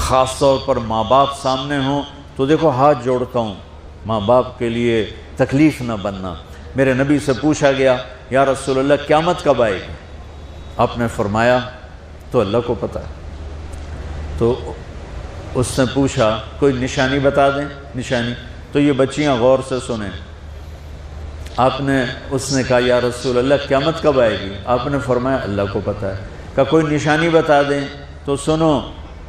خاص طور پر ماں باپ سامنے ہوں تو دیکھو ہاتھ جوڑتا ہوں، ماں باپ کے لیے تکلیف نہ بننا۔ میرے نبی سے پوچھا گیا یا رسول اللہ قیامت کب آئے گی؟ آپ نے فرمایا تو اللہ کو پتہ ہے۔ تو اس نے پوچھا کوئی نشانی بتا دیں، نشانی؟ تو یہ بچیاں غور سے سنیں۔ اس نے کہا یا رسول اللہ قیامت کب آئے گی؟ آپ نے فرمایا اللہ کو پتہ ہے۔ کہا کوئی نشانی بتا دیں؟ تو سنو،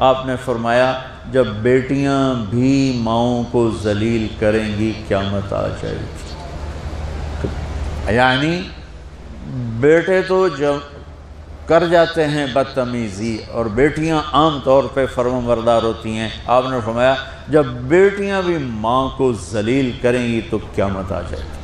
آپ نے فرمایا جب بیٹیاں بھی ماؤں کو ذلیل کریں گی قیامت آ جائے گی۔ یعنی بیٹے تو جب کر جاتے ہیں بدتمیزی اور بیٹیاں عام طور پہ فرمانبردار ہوتی ہیں، آپ نے فرمایا جب بیٹیاں بھی ماں کو ذلیل کریں گی تو قیامت آ جائے گی۔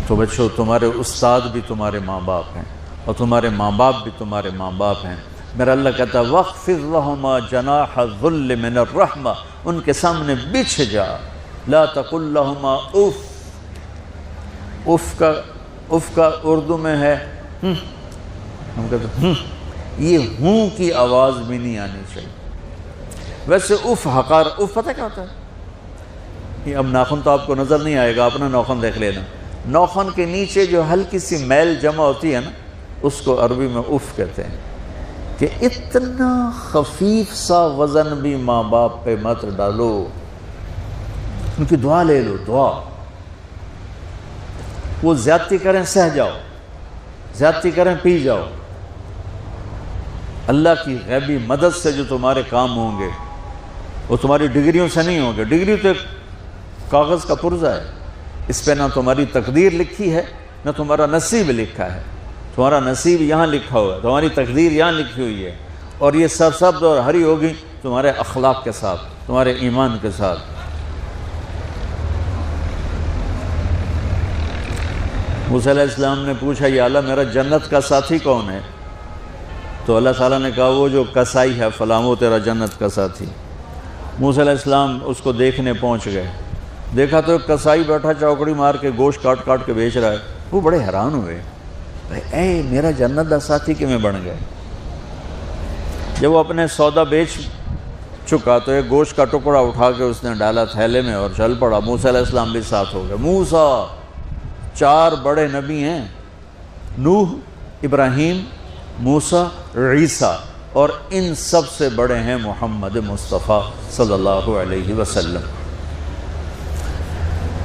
تو بچوں، تمہارے استاد بھی تمہارے ماں باپ ہیں اور تمہارے ماں باپ بھی تمہارے ماں باپ ہیں۔ میرا اللہ کہتا ہے وَاخْفِضْ لَهُمَا جَنَاحَ الذُّلِّ مِنَ الرَّحْمَةِ، ان کے سامنے بچھ جا، لا تقل لهما اف کا اردو میں ہے ہم کہتے ہیں یہ ہوں کی آواز بھی نہیں آنی چاہیے۔ ویسے اف حقار، اف پتہ کیا ہوتا ہے؟ اب ناخن تو آپ کو نظر نہیں آئے گا، اپنا ناخن دیکھ لینا۔ ناخن کے نیچے جو ہلکی سی میل جمع ہوتی ہے نا، اس کو عربی میں اف کہتے ہیں۔ کہ اتنا خفیف سا وزن بھی ماں باپ پہ مت ڈالو، ان کی دعا لے لو، دعا۔ وہ زیادتی کریں سہ جاؤ، زیادتی کریں پی جاؤ۔ اللہ کی غیبی مدد سے جو تمہارے کام ہوں گے وہ تمہاری ڈگریوں سے نہیں ہوں گے۔ ڈگری تو ایک کاغذ کا پرزہ ہے، اس پہ نہ تمہاری تقدیر لکھی ہے نہ تمہارا نصیب لکھا ہے۔ تمہارا نصیب یہاں لکھا ہوا ہے، تمہاری تقدیر یہاں لکھی ہوئی ہے، اور یہ سرسبز اور ہری ہوگی تمہارے اخلاق کے ساتھ، تمہارے ایمان کے ساتھ۔ موسیٰ علیہ السلام نے پوچھا یا اللہ میرا جنت کا ساتھی کون ہے؟ تو اللہ تعالیٰ نے کہا وہ جو کسائی ہے فلاں، وہ تیرا جنت کا ساتھی۔ موسیٰ علیہ السلام اس کو دیکھنے پہنچ گئے، دیکھا تو ایک کسائی بیٹھا چوکڑی مار کے گوشت کاٹ کاٹ کے بیچ رہا ہے۔ وہ بڑے حیران ہوئے، اے میرا جنت کا ساتھی کیویں بن گئے؟ جب وہ اپنے سودا بیچ چکا تو ایک گوشت کا ٹکڑا اٹھا کے اس نے ڈالا تھیلے میں اور چل پڑا۔ موسیٰ علیہ السلام بھی ساتھ ہو گئے۔ موسیٰ 4 بڑے نبی ہیں، نوح، ابراہیم، موسیٰ، عیسیٰ، اور ان سب سے بڑے ہیں محمد مصطفیٰ صلی اللہ علیہ وسلم۔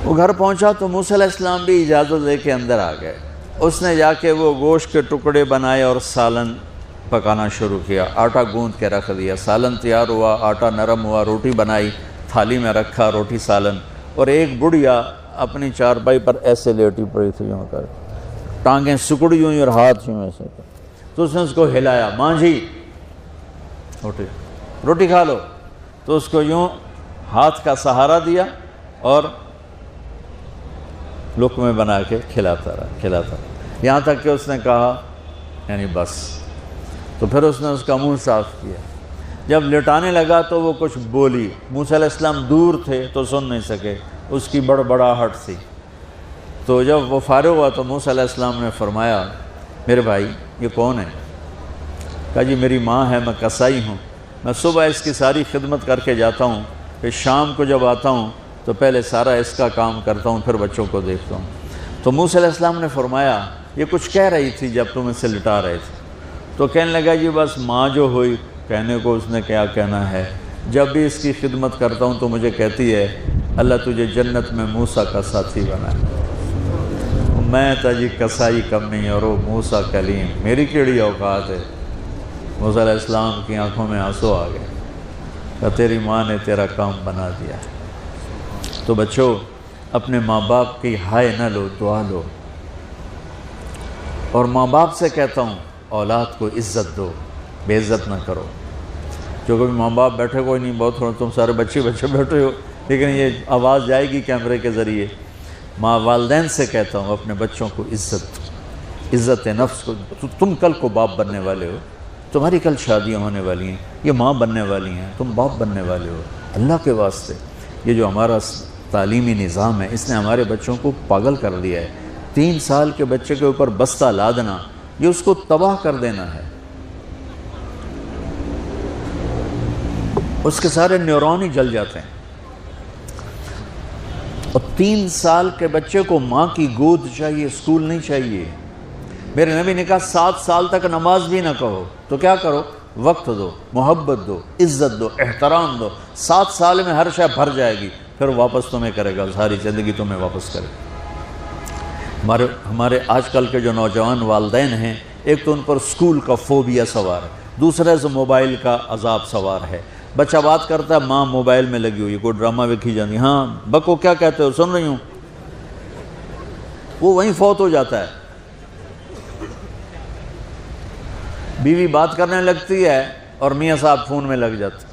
وہ گھر پہنچا تو موسیٰ علیہ السلام بھی اجازت لے کے اندر آ گئے۔ اس نے جا کے وہ گوشت کے ٹکڑے بنائے اور سالن پکانا شروع کیا، آٹا گوندھ کے رکھ دیا، سالن تیار ہوا، آٹا نرم ہوا، روٹی بنائی، تھالی میں رکھا روٹی سالن، اور ایک بڑھیا اپنی چارپائی پر ایسے لیٹی پڑی تھی، یوں کر ٹانگیں سکڑی ہوئی اور ہاتھ یوں ایسے کر۔ تو اس نے اس کو ہلایا، ماں جی روٹی کھا لو۔ تو اس کو یوں ہاتھ کا سہارا دیا اور لقمے بنا کے کھلاتا رہا، یہاں تک کہ اس نے کہا یعنی بس۔ تو پھر اس نے اس کا منہ صاف کیا۔ جب لٹانے لگا تو وہ کچھ بولی، موسیٰ علیہ السلام دور تھے تو سن نہیں سکے، اس کی بڑبڑاہٹ تھی۔ تو جب وہ فارغ ہوا تو موسیٰ علیہ السلام نے فرمایا میرے بھائی یہ کون ہے؟ کہا جی میری ماں ہے، میں کسائی ہوں، میں صبح اس کی ساری خدمت کر کے جاتا ہوں، پھر شام کو جب آتا ہوں تو پہلے سارا اس کا کام کرتا ہوں، پھر بچوں کو دیکھتا ہوں۔ تو موسیٰ علیہ السلام نے فرمایا یہ کچھ کہہ رہی تھی جب تم اسے لٹا رہے تھے؟ تو کہنے لگا جی بس ماں جو ہوئی، کہنے کو اس نے کیا کہنا ہے، جب بھی اس کی خدمت کرتا ہوں تو مجھے کہتی ہے اللہ تجھے جنت میں موسیٰ کا ساتھی بنائے۔ میں تا جی کسائی کم نہیں اور وہ موسیٰ کلیم، میری کیڑی اوقات ہے۔ موسیٰ علیہ السلام کی آنکھوں میں آنسو آ گئے کہ تیری ماں نے تیرا کام بنا دیا ہے۔ تو بچوں اپنے ماں باپ کی ہائے نہ لو، دعا لو۔ اور ماں باپ سے کہتا ہوں اولاد کو عزت دو، بے عزت نہ کرو۔ جو کبھی ماں باپ بیٹھے کوئی نہیں، بہت تھوڑا تم سارے بچے بیٹھے ہو، لیکن یہ آواز جائے گی کیمرے کے ذریعے۔ ماں والدین سے کہتا ہوں اپنے بچوں کو عزت نفس کو، تم کل کو باپ بننے والے ہو، تمہاری کل شادیاں ہونے والی ہیں، یہ ماں بننے والی ہیں، تم باپ بننے والے ہو۔ اللہ کے واسطے یہ جو ہمارا تعلیمی نظام ہے اس نے ہمارے بچوں کو پاگل کر دیا ہے۔ 3 سال کے بچے کے اوپر بستہ لادنا، یہ اس کو تباہ کر دینا ہے۔ اس کے سارے نیورون ہی جل جاتے ہیں. اور 3 سال کے بچے کو ماں کی گود چاہیے، اسکول نہیں چاہیے. میرے نبی نے کہا 7 سال تک نماز بھی نہ کہو تو کیا کرو؟ وقت دو، محبت دو، عزت دو، احترام دو. 7 سال میں ہر شے بھر جائے گی، پھر واپس تمہیں کرے گا، ساری زندگی تمہیں واپس کرے گا. ہمارے آج کل کے جو نوجوان والدین ہیں، ایک تو ان پر اسکول کا فوبیا سوار ہے، دوسرے سے موبائل کا عذاب سوار ہے. بچہ بات کرتا ہے، ماں موبائل میں لگی ہوئی، کوئی ڈرامہ ویکھی جاتی، ہاں بکو کیا کہتے ہو، سن رہی ہوں. وہ وہیں فوت ہو جاتا ہے. بیوی بات کرنے لگتی ہے اور میاں صاحب فون میں لگ جاتے،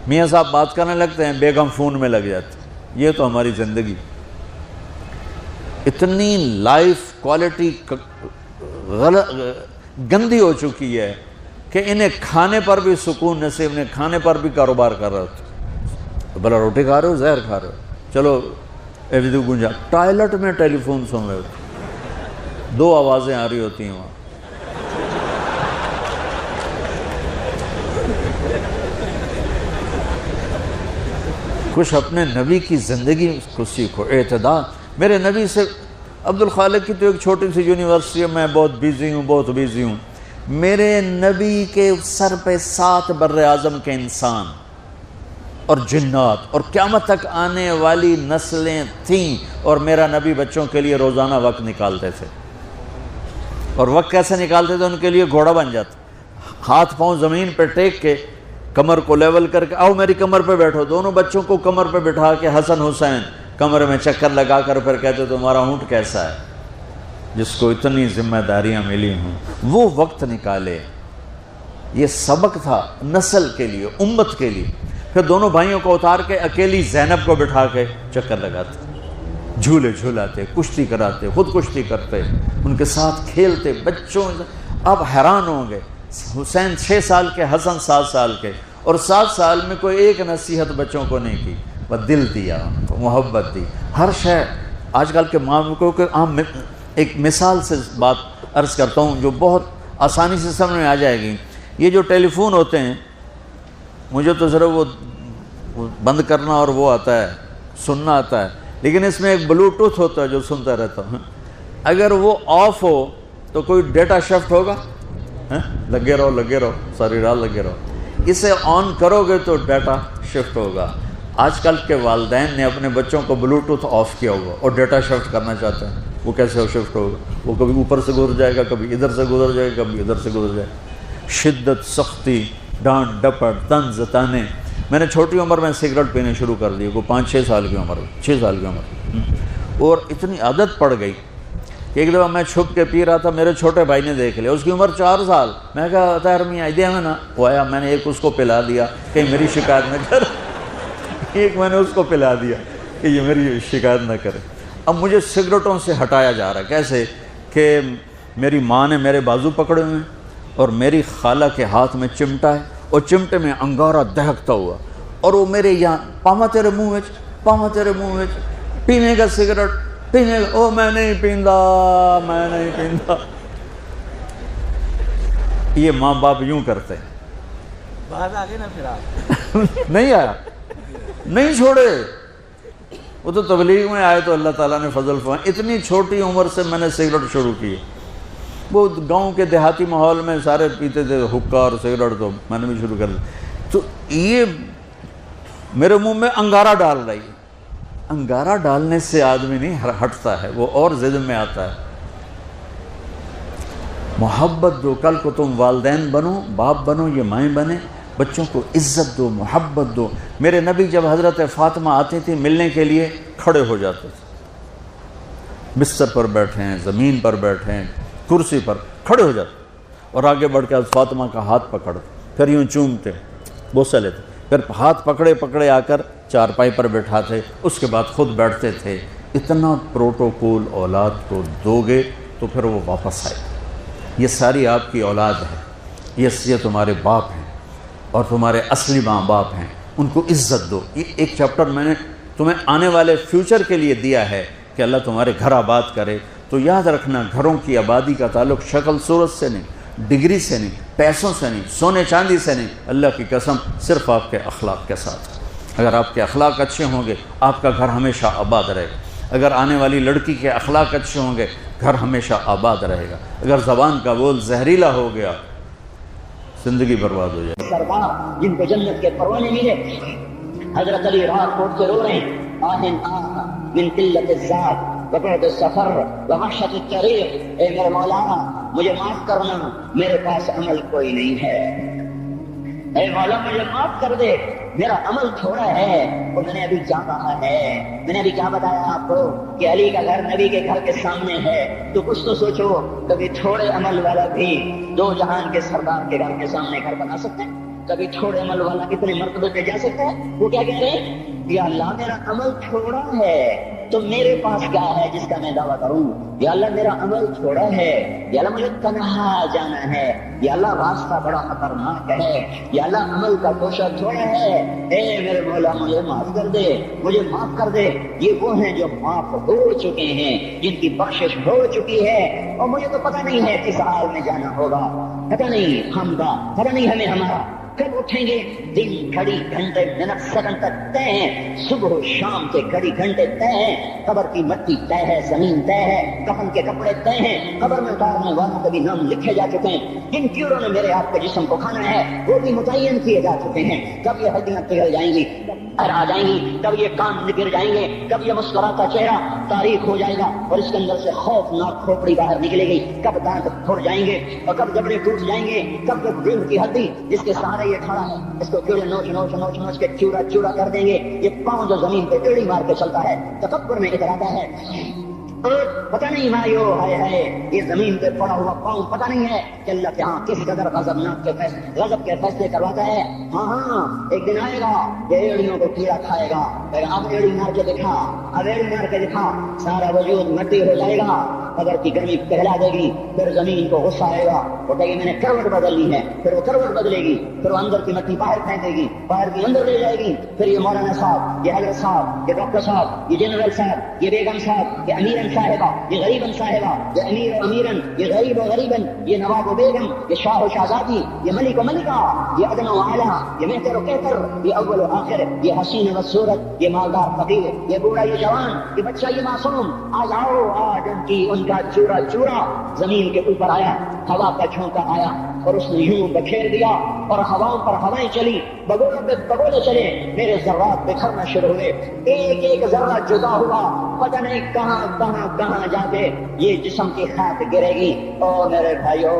میاں صاحب بات کرنے لگتے ہیں، بیگم فون میں لگ جاتے. یہ تو ہماری زندگی. اتنی لائف کوالٹی گندی ہو چکی ہے کہ انہیں کھانے پر بھی سکون نصیب نہیں، کھانے پر بھی کاروبار کر رہے ہوتے. بھلا روٹی کھا رہے ہو، زہر کھا رہے ہو، چلو ایویدو گنجا. ٹوائلٹ میں ٹیلی فون سن رہے ہوتے، 2 آوازیں آ رہی ہوتی ہیں وہاں. کچھ اپنے نبی کی زندگی کو سیکھو، اعتدال. میرے نبی سے عبد الخالق کی تو ایک چھوٹی سی یونیورسٹی ہے، میں بہت بیزی ہوں. میرے نبی کے سر پہ 7 بر اعظم کے انسان اور جنات اور قیامت تک آنے والی نسلیں تھیں، اور میرا نبی بچوں کے لیے روزانہ وقت نکالتے تھے. اور وقت کیسے نکالتے تھے؟ ان کے لیے گھوڑا بن جاتا، ہاتھ پاؤں زمین پہ ٹیک کے، کمر کو لیول کر کے، آؤ میری کمر پہ بیٹھو. دونوں بچوں کو کمر پہ بٹھا کے حسن حسین کمرے میں چکر لگا کر پھر کہتے تمہارا اونٹ کیسا ہے، جس کو اتنی ذمہ داریاں ملی ہوں. وہ وقت نکالے. یہ سبق تھا نسل کے لیے، امت کے لیے. پھر دونوں بھائیوں کو اتار کے اکیلی زینب کو بٹھا کے چکر لگاتے، جھولے جھولاتے، کشتی کراتے، خود کشتی کرتے، ان کے ساتھ کھیلتے. بچوں آپ حیران ہوں گے، حسین 6 سال کے، حسن 7 سال کے، اور 7 سال میں کوئی ایک نصیحت بچوں کو نہیں کی، بس دل دیا، محبت دی. ہر شے آج کل کے ماں کو کہ عام ایک مثال سے بات عرض کرتا ہوں جو بہت آسانی سے سمجھ میں آ جائے گی. یہ جو ٹیلی فون ہوتے ہیں، مجھے تو صرف وہ بند کرنا اور وہ آتا ہے، سننا آتا ہے، لیکن اس میں ایک بلوٹوتھ ہوتا ہے جو سنتا رہتا ہوں. اگر وہ آف ہو تو کوئی ڈیٹا شفٹ ہوگا؟ لگے رہو ساری رات لگے رہو. اسے آن کرو گے تو ڈیٹا شفٹ ہوگا. آج کل کے والدین نے اپنے بچوں کو بلوٹوتھ آف کیا ہوا اور ڈیٹا شفٹ کرنا چاہتے ہیں. وہ کیسے شفٹ ہوگا؟ وہ کبھی اوپر سے گزر جائے گا، کبھی ادھر سے گزر جائے گا، کبھی ادھر سے گزر جائے گا. شدت، سختی، ڈانٹ ڈپٹ، طنز تانے. میں نے چھوٹی عمر میں سگریٹ پینے شروع کر دی، وہ 5-6 سال کی عمر، 6 سال کی عمر، اور اتنی عادت پڑ گئی کہ ایک دفعہ میں چھپ کے پی رہا تھا. میرے چھوٹے بھائی نے دیکھ لیا، اس کی عمر 4 سال. میں کہا طاہر میاں دیا میں نا، وہ آیا، میں نے ایک اس کو پلا دیا کہیں میری شکایت نہ کر. ایک میں نے اس کو پلا دیا کہ یہ میری شکایت نہ کرے. اب مجھے سگریٹوں سے ہٹایا جا رہا ہے. کیسے کہ میری ماں نے میرے بازو پکڑے ہوئے ہیں اور میری خالہ کے ہاتھ میں چمٹا ہے اور چمٹے میں انگارہ دہکتا ہوا، اور وہ میرے یہاں پاما تیرے منہ میں پینے کا سگریٹ پینے کا. او میں نہیں پیندا. یہ ماں باپ یوں کرتے ہیں. بات آ گئی نا پھر آپ نہیں آیا، نہیں چھوڑے. وہ تو تبلیغ میں آئے تو اللہ تعالیٰ نے فضل فرمایا. اتنی چھوٹی عمر سے میں نے سگریٹ شروع کی. وہ گاؤں کے دیہاتی ماحول میں سارے پیتے تھے حکا اور سگریٹ، تو میں نے بھی شروع کر دی. تو یہ میرے منہ میں انگارہ ڈال رہی ہے. انگارہ ڈالنے سے آدمی نہیں ہٹتا ہے، وہ اور ضد میں آتا ہے. محبت دو. کل کو تم والدین بنو، باپ بنو، یہ مائیں بنے، بچوں کو عزت دو، محبت دو. میرے نبی جب حضرت فاطمہ آتی تھی ملنے کے لیے، کھڑے ہو جاتے تھے. بستر پر بیٹھے ہیں، زمین پر بیٹھے ہیں، کرسی پر کھڑے ہو جاتے، اور آگے بڑھ کے فاطمہ کا ہاتھ پکڑتے، پھر یوں چومتے، بوسہ لیتے، پھر ہاتھ پکڑے آ کر چارپائی پر بیٹھاتے، اس کے بعد خود بیٹھتے تھے. اتنا پروٹوکول اولاد کو دو گے تو پھر وہ واپس آئے. یہ ساری آپ کی اولاد ہے، یہ تمہارے باپ ہیں اور تمہارے اصلی ماں باپ ہیں. ان کو عزت دو. یہ ایک چیپٹر میں نے تمہیں آنے والے فیوچر کے لیے دیا ہے کہ اللہ تمہارے گھر آباد کرے. تو یاد رکھنا، گھروں کی آبادی کا تعلق شکل صورت سے نہیں، ڈگری سے نہیں، پیسوں سے نہیں، سونے چاندی سے نہیں، اللہ کی قسم صرف آپ کے اخلاق کے ساتھ۔ اگر آپ کے اخلاق اچھے ہوں گے آپ کا گھر ہمیشہ آباد رہے گا۔ اگر آنے والی لڑکی کے اخلاق اچھے ہوں گے گھر ہمیشہ آباد رہے گا۔ اگر زبان کا بول زہریلا ہو گیا زندگی برباد ہو جائے۔ سردار جن کو جنت کے پروانے ملے، حضرت علی رات کو اٹھ کے رو رہے ہیں، آہن آہ من قلت الذات وبعد السفر ووحشت الطریق، اے میرے مولا مجھے معاف کرنا، میرے پاس عمل کوئی نہیں ہے، اے مولا مجھے معاف کر دے، میرا عمل تھوڑا ہے۔ اور میں نے ابھی کیا کہا ہے، میں نے ابھی کیا بتایا آپ کو کہ علی کا گھر نبی کے گھر کے سامنے ہے، تو کچھ تو سوچو، کبھی تھوڑے عمل والا بھی دو جہان کے سردار کے گھر کے سامنے گھر بنا سکتے ہیں؟ کبھی تھوڑے عمل والا کتنے مرتبے پہ جا سکتا ہے؟ وہ کیا کہہ رہے ہیں، یا اللہ میرا عمل تھوڑا ہے تو میرے پاس کیا ہے جس کا میں دعویٰ کروں، یا اللہ میرا عمل تھوڑا ہے، یا اللہ مجھے تنہا جانا ہے، یا اللہ راستہ بڑا خطرناک ہے، یا اللہ عمل کا گوشہ تھوڑا ہے، اے میرے مولا مجھے معاف کر دے، مجھے معاف کر دے۔ یہ وہ ہیں جو معاف ہو چکے ہیں، جن کی بخشش ہو چکی ہے، اور مجھے تو پتہ نہیں ہے کس حال میں جانا ہوگا، پتہ نہیں ہم کا، پتہ نہیں ہمیں ہمارا کب اٹھیں گے، دن گھڑی گھنٹے منٹ سیکنڈ تک طے ہیں، صبح و شام کے گھڑی گھنٹے طے ہیں، قبر کی مٹی طے ہے، زمین طے ہے، کفن کے کپڑے طے ہیں، قبر میں اتارنے والوں کے بھی نام لکھے جا چکے ہیں، جن کیڑوں نے میرے آپ کے جسم کو کھانا ہے وہ بھی متعین کیے جا چکے ہیں، کب یہ ہڈیاں پگھل جائیں گی، آ جائیں گی، کب یہ کان گر جائیں گے، کب یہ مسکراتا چہرہ تاریخ ہو جائے گا اور اس کے اندر سے خوفناک کھوپڑی باہر نکلے گی، کب دانت پھٹ جائیں گے اور کب جبڑے ٹوٹ جائیں گے، کب جب دل کی ہڈی جس کے سہارے یہ کھڑا ہے اس کو کیڑے نوچ نوچ نوچ نوچ کے چورا چورا کر دیں گے، یہ پاؤں جو زمین پہ ایڑی مار کے چلتا ہے تکبر میں اتراتا ہے، اور پتہ نہیں مایو ہے یہ زمین پہ پڑا ہوا پاؤں پتہ نہیں ہے کہ اللہ کے ہاں کس قدر غضبناک کے فیصلے غضب کے فیصلے کرواتا ہے۔ ہاں ایک دن آئے گا یہ ایڑیوں کو کیڑا کھائے گا، اب ایڑی مار کے دکھا، اب ایڑی مار کے دکھا، سارا وجود مٹی ہو جائے گا، قبر کی گرمی پہلا دے گی، پھر زمین کو غصہ آئے گا، وہ کہے گی میں نے کروٹ بدلنی ہے، پھر وہ کروٹ بدلے گی، پھر وہ اندر کی مٹی باہر پھینکے گی، باہر کی اندر لے جائے گی، پھر یہ مولانا صاحب، یہ حضرت صاحب، یہ ڈاکٹر صاحب، یہ جنرل صاحب، یہ بیگم صاحب، یہ امیرن صاحبہ، یہ غریبن صاحبہ، یہ امیر و امیرن، یہ غریب و غریبن، یہ نواب و بیگم، یہ شاہ و شہزادی، یہ ملک و ملکہ، یہ ادنیٰ و اعلیٰ، یہ مہتر و کہتر، یہ اول و آخر، یہ حسین و صورت، یہ مالدار فقیر، یہ بوڑھا یہ جوان، یہ بچہ یہ معصوم، آج آؤ آج ان کا چورا چورا زمین کے اوپر آیا، ہوا کا جھونکا آیا اور اس نے یوں بکھیر دیا اور ہواؤں پر ہوائیں چلی، بگولوں پہ بگولے چلے، میرے ذرات بکھرنا شروع ہوئے، ایک ایک ذرہ جدا ہوا، پتہ نہیں کہاں کہاں کہاں جا کے یہ جسم کی خاک گرے گی۔ اور میرے بھائیو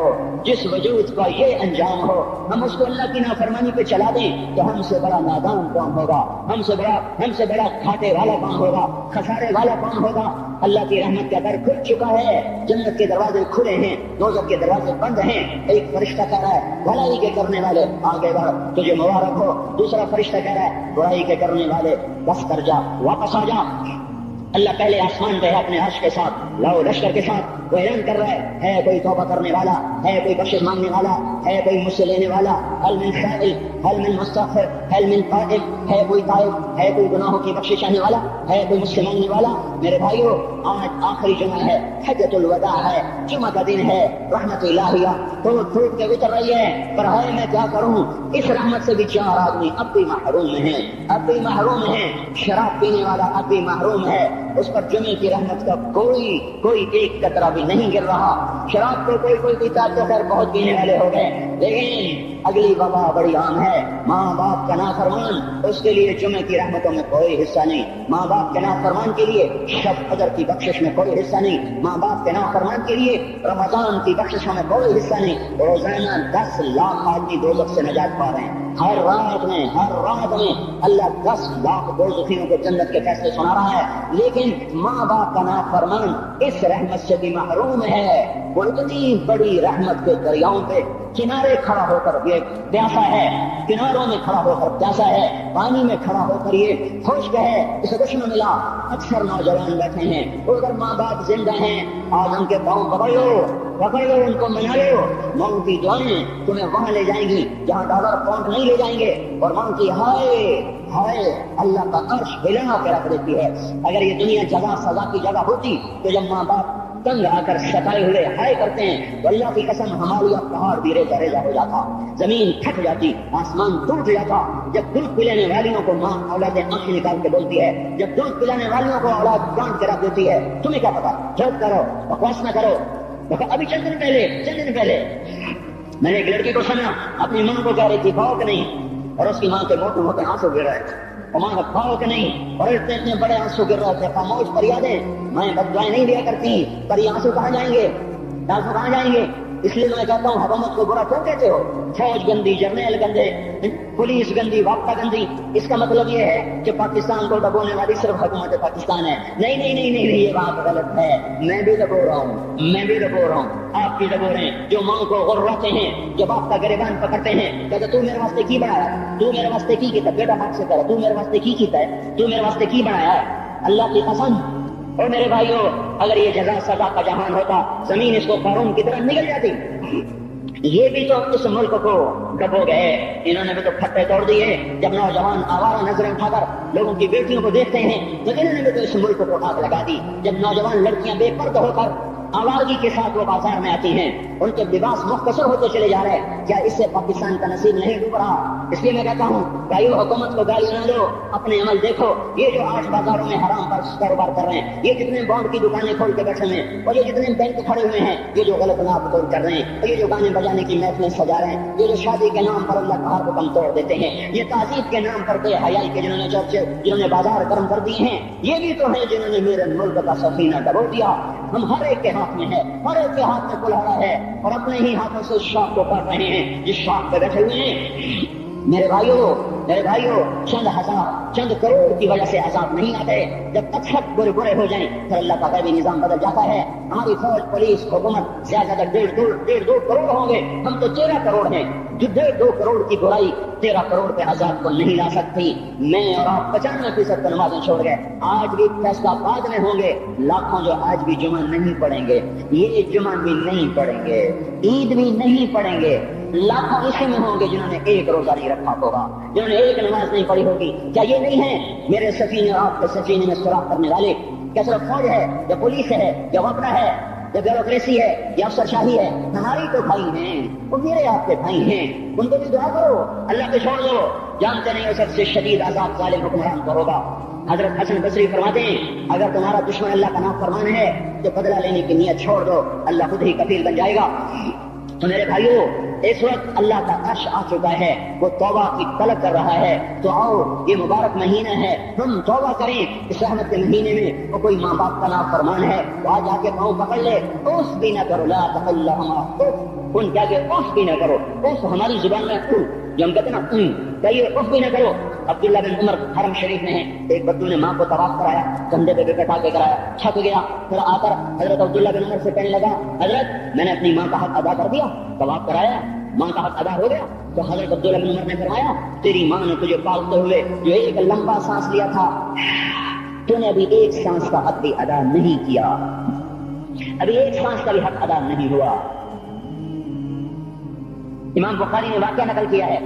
جس وجود کا یہ انجام ہو ہم اس کو اللہ کی نافرمانی پہ چلا دیں تو ہم سے بڑا نادان کون ہوگا، ہم سے بڑا گھاٹے والا کون ہوگا، خسارے والا کون ہوگا۔ اللہ کی رحمت کا در کھل چکا ہے، جنت کے دروازے کھلے ہیں، دوزخ کے دروازے بند ہیں۔ ایک فرشتہ کہہ رہا ہے بھلائی کے کرنے والے آگے بڑھ تجھے مبارک ہو، دوسرا فرشتہ کہہ رہا ہے برائی کے کرنے والے بس کر جا، واپس آ جا۔ اللہ پہلے آسمان پہ ہے اپنے عرش کے ساتھ، لاؤ لشکر کے ساتھ، وہ اعلان کر رہا ہے کوئی توبہ کرنے والا، ہے کوئی بخشش مانگنے والا، ہے کوئی مجھ سے لینے والا، حل من سائل، حل من مستغفر، حل من قائل، ہے کوئی تائب، ہے کوئی گناہوں کی بخشش چاہنے والا، ہے کوئی مجھ سے مانگنے والا۔ میرے بھائیو آج آخری جمعہ ہے، حجۃ الوداع ہے، جمعہ کا دن ہے، رحمت الہیہ ٹوٹ ٹوٹ کے اتر رہی ہے، پر ہے میں کیا کروں، اس رحمت سے بھی 4 آدمی اب بھی محروم ہیں، اب بھی محروم ہیں۔ شراب پینے والا اب بھی محروم ہے، اس پر جمعے کی رحمت کا کوئی ایک قطرہ بھی نہیں گر رہا۔ شراب کو کوئی پیتا تو خیر بہت پینے والے ہو گئے، لیکن اگلی وبا بڑی عام ہے، ماں باپ کا نافرمان، اس کے لیے جمعے کی رحمتوں میں کوئی حصہ نہیں، ماں باپ کے نافرمان کے لیے شب قدر کی بخشش میں کوئی حصہ نہیں، ماں باپ کے نافرمان کے لیے رمضان کی بخششوں میں کوئی حصہ نہیں۔ روزانہ 10 لاکھ آدمی دوزخ سے نجات پا رہے ہیں، ہر رات میں اللہ 10 لاکھ دوزخیوں کو جنت کے فیصلے سنا رہا ہے، لیکن ماں باپ کا نافرمان اس رحمت سے بھی محروم ہے۔ وہ اتنی بڑی رحمت کے دریاؤں پہ کنارے کھڑا ہو کر یہ پیاسا ہے، کناروں میں کھڑا ہو کر پیاسا ہے، پانی میں کھڑا ہو کر یہ خشک ہے، اسے کچھ نہ ملا۔ اکثر نوجوان بیٹھے ہیں، اگر ماں باپ زندہ ہیں آج ان کے پاؤں پکڑ لو، ان کو منا لو، ماؤں کی دعائیں تمہیں وہاں لے جائیں گی جہاں ڈالر پاؤنڈ نہیں لے جائیں گے، اور ماؤں کی ہائے اللہ کا عرش ہلا کے رکھ دیتی ہے۔ اگر یہ دنیا جزا سزا کی جگہ ہوتی تو جب ماں باپ تنگ آ کر ستائے ہوئے ہائے کرتے ہیں تو اللہ کی قسم ہمالیہ پہاڑ بھی ریزہ ریزہ ہو جاتا، زمین پھٹ جاتی، آسمان ٹوٹ جاتا۔ جب دودھ پلانے والیوں کو ماں اولادیں آنکھیں نکال کے بولتی ہے، جب دودھ پلانے والیوں کو اولاد کاٹ کے رکھ دیتی ہے، تمہیں کیا پتا؟ جھوٹ کرو، بکواس نہ کرو۔ ابھی چند دن پہلے میں نے ایک لڑکی کو سنا اپنی ماں کو کہہ رہی تھی کھاؤ کہ نہیں، اور اس کی ماں کے موٹے موٹے آنسو گر رہے تھے، اور ماں کو کھاؤ کہ نہیں، اور اتنے بڑے آنسو گر رہے تھے۔ خاموش فریادیں، میں بددعائیں نہیں دیا کرتی، پر یہ آنسو کہاں جائیں گے؟ آنسو کہاں جائیں گے؟ اس لیے میں کہتا ہوں حکومت کو برا کیوں کہتے ہو؟ فوج گندی، جرنیل گندے، پولیس گندی، وابطہ گندی۔ اس کا مطلب یہ ہے کہ پاکستان کو دبونے والی صرف حکومت پاکستان ہے۔ نہیں، یہ بات غلط ہے۔ میں بھی دبو رہا ہوں، آپ بھی دبو رہے ہیں جو ماں کو غرواتے ہیں، جو باپ کا گریبان پکڑتے ہیں، کہتے تو میرے واسطے کی بنایا، تو میرے واسطے کی کیتا، بیٹا باپ سے کرو، تو میرے واسطے کی کیتا ہے، تو میرے واسطے کی بنایا ہے۔ اللہ کی قسم، اور میرے بھائیوں، اگر یہ جزا سزا کا جہان ہوتا، زمین اس کو قارون کی طرح نگل جاتی۔ یہ بھی تو اس ملک کو ڈبو گئے، انہوں نے بھی تو پھٹے توڑ دیے۔ جب نوجوان آوارہ نظریں اٹھا کر لوگوں کی بیٹیوں کو دیکھتے ہیں تو انہوں نے بھی تو اس ملک کو آگ لگا دی۔ جب نوجوان لڑکیاں بے پردہ ہو کر آوارگی کے ساتھ وہ بازار میں آتی ہیں، ان کے لباس مختصر ہوتے چلے جا رہے ہیں، کیا اس سے پاکستان کا نصیب نہیں ڈوب رہا؟ اس لیے میں کہتا ہوں بھائیو، حکومت کو گالی نہ دو، اپنے عمل دیکھو۔ یہ جو آج بازاروں میں حرام پر کاروبار کر رہے ہیں، یہ جتنے بانڈ کی دکانیں کھول کے بیٹھے ہیں، اور یہ جتنے بینک کھڑے ہوئے ہیں، یہ جو غلط ناپ توڑ کر رہے ہیں، اور یہ جو گانے بجانے کی محفلیں سجا رہے ہیں، یہ جو شادی کے نام پر اللہ کا حکم توڑ دیتے ہیں، یہ تعزیب کے نام پر بے حیائی کے جنہوں نے بازار گرم کر دیے ہیں، یہ بھی تو ہیں جنہوں نے میرے ملک کا سفینہ ڈبو دیا۔ ہم ہر ایک کے ہاتھ میں ہے، ہر ایک کے ہاتھ میں کلہاڑا ہے، اور اپنے ہی ہاتھوں سے اس شاخ کو کاٹ رہے ہیں جس شاخ پہ بیٹھے ہوئے ہیں۔ میرے بھائیوں، چند ہزار، چند کروڑ کی وجہ سے عذاب نہیں آتے۔ جب تک برے ہو جائیں پھر اللہ کا غیبی نظام بدل جاتا ہے۔ ہماری فوج، پولیس، حکومت زیادہ تر 1.5 کروڑ ہوں گے، ہم تو 13 کروڑ ہیں۔ جو 1.5 کروڑ کی برائی 13 کروڑ کے عذاب کو نہیں لا سکتی۔ میں اور آپ 95% کو نمازیں چھوڑ گئے، آج بھی فیصلہ بعد میں ہوں گے۔ لاکھوں جو آج بھی جمعہ نہیں پڑھیں گے، یہ جمعہ بھی نہیں پڑھیں گے، عید بھی نہیں پڑھیں گے، لاکھوں اسی میں ہوں گے جنہوں نے ایک روزہ نہیں رکھا ہوگا، جنہوں نے ایک نماز نہیں پڑھی ہوگی۔ کیا یہ نہیں ہے میرے سفینے اور آپ کے سفینے میں سوراخ کرنے والے؟ کیا صرف فوج ہے یا پولیس ہے یا وفد ہے یا بیوروکریسی ہے یا افسر شاہی ہے؟ ہماری تو بھائی ہیں، وہ میرے آپ کے بھائی ہیں، ان کو بھی دعا کرو، اللہ کو چھوڑ دو۔ جانتے نہیں ہو سب سے شدید عذاب ظالم حکمران کو ہوگا۔ حضرت حسن بصری فرماتے ہیں اگر تمہارا دشمن اللہ کا نافرمان ہے تو بدلہ لینے کی نیت چھوڑ دو، اللہ خود ہی کفیل بن جائے گا۔ تو میرے بھائیوں، اس وقت اللہ کا عرش آ چکا ہے، وہ توبہ کی طلب کر رہا ہے۔ تو آؤ، یہ مبارک مہینہ ہے، ہم توبہ کریں۔ اس رحمت کے مہینے میں وہ کوئی ماں باپ کا نافرمان ہے تو آج آ کے پاؤں پکڑ لے، اوف بھی نہ کرو، لا تقل لہما اف، ان کیا کہ اوف بھی نہ کرو۔ اوف ہماری زبان میں جو ہم کہتے ہیں نا، کہیے اوف بھی نہ کرو۔ عبداللہ بن عمر حرم شریف میں ہیں، ایک بدو نے ماں کو طواف کرایا، کندھے پہ بٹھا کے کرایا، تھک گیا، پھر آ کر حضرت عبداللہ بن عمر سے کہنے لگا حضرت میں نے اپنی ماں کا حق ادا کر دیا، طواف کرایا، ماں کا حق ادا ہو گیا؟ تو حضرت عبداللہ بن عمر نے فرمایا تیری ماں نے تجھے پالتے ہوئے جو ایک لمبا سانس لیا تھا، تو نے ابھی ایک سانس کا حق بھی ادا نہیں کیا، ابھی ایک سانس کا بھی حق ادا نہیں ہوا۔ امام بخاری نے واقعہ نقل کیا ہے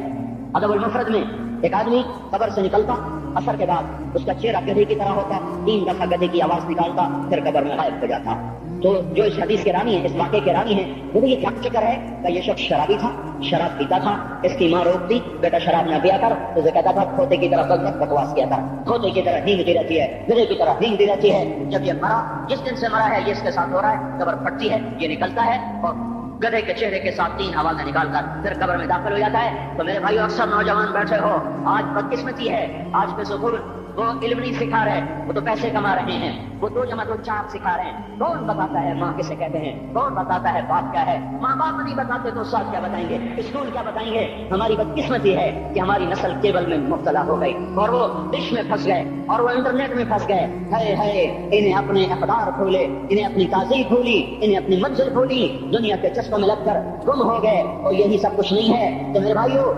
ادب المفرد میں، ایک آدمی قبر سے نکلتا، عصر کے بعد اس کا چہرہ گدھے کی طرح ہوتا، 3 دفعہ گدھے کی آواز نکالتا، پھر قبر میں غائب ہو جاتا۔ تو جو اس حدیث کے راوی ہیں، اس واقعے کے راوی ہیں، وہ یہ کیا چکر ہے کہ یہ شخص شرابی تھا، شراب پیتا تھا، اس کی ماں روک دی بیٹا شراب نہ پیا کر، اسے کہتا تھا کھوتے کی طرح بکواس کیا تھا، کھوتے کی طرح ہینگتی رہتی ہے، گدھے کی طرح ہینگتی رہتی ہے۔ جب یہ مرا، جس دن سے مرا ہے یہ اس کے ساتھ ہو رہا ہے، قبر پھٹتی ہے، یہ نکلتا ہے اور گدھے کے چہرے کے ساتھ 3 آوازیں نکال کر پھر قبر میں داخل ہو جاتا ہے۔ تو میرے بھائیو، اکثر نوجوان بیٹھے ہو، آج بدقسمتی ہے، آج کے سکول وہ علم نہیں سکھا رہے، وہ تو پیسے کما رہے ہیں، وہ 2 × 2 4 سکھا رہے ہیں۔ کون بتاتا ہے ماں کسے کہتے ہیں؟ کون بتاتا ہے باپ کیا ہے؟ ماں باپ نہیں بتاتے تو استاد کیا بتائیں گے؟ اسکول کیا بتائیں گے؟ ہماری بدقسمتی ہے کہ ہماری نسل کیبل میں مبتلا ہو گئی اور وہ ڈش میں پھنس گئے اور وہ انٹرنیٹ میں پھنس گئے۔ ہے انہیں اپنے اقدار کھولے، انہیں اپنی تہذیب کھولی، انہیں اپنی منزل کھولی، دنیا کے چسپوں میں لگ کر گم ہو گئے، اور یہی سب کچھ نہیں ہے۔ تو میرے بھائیو،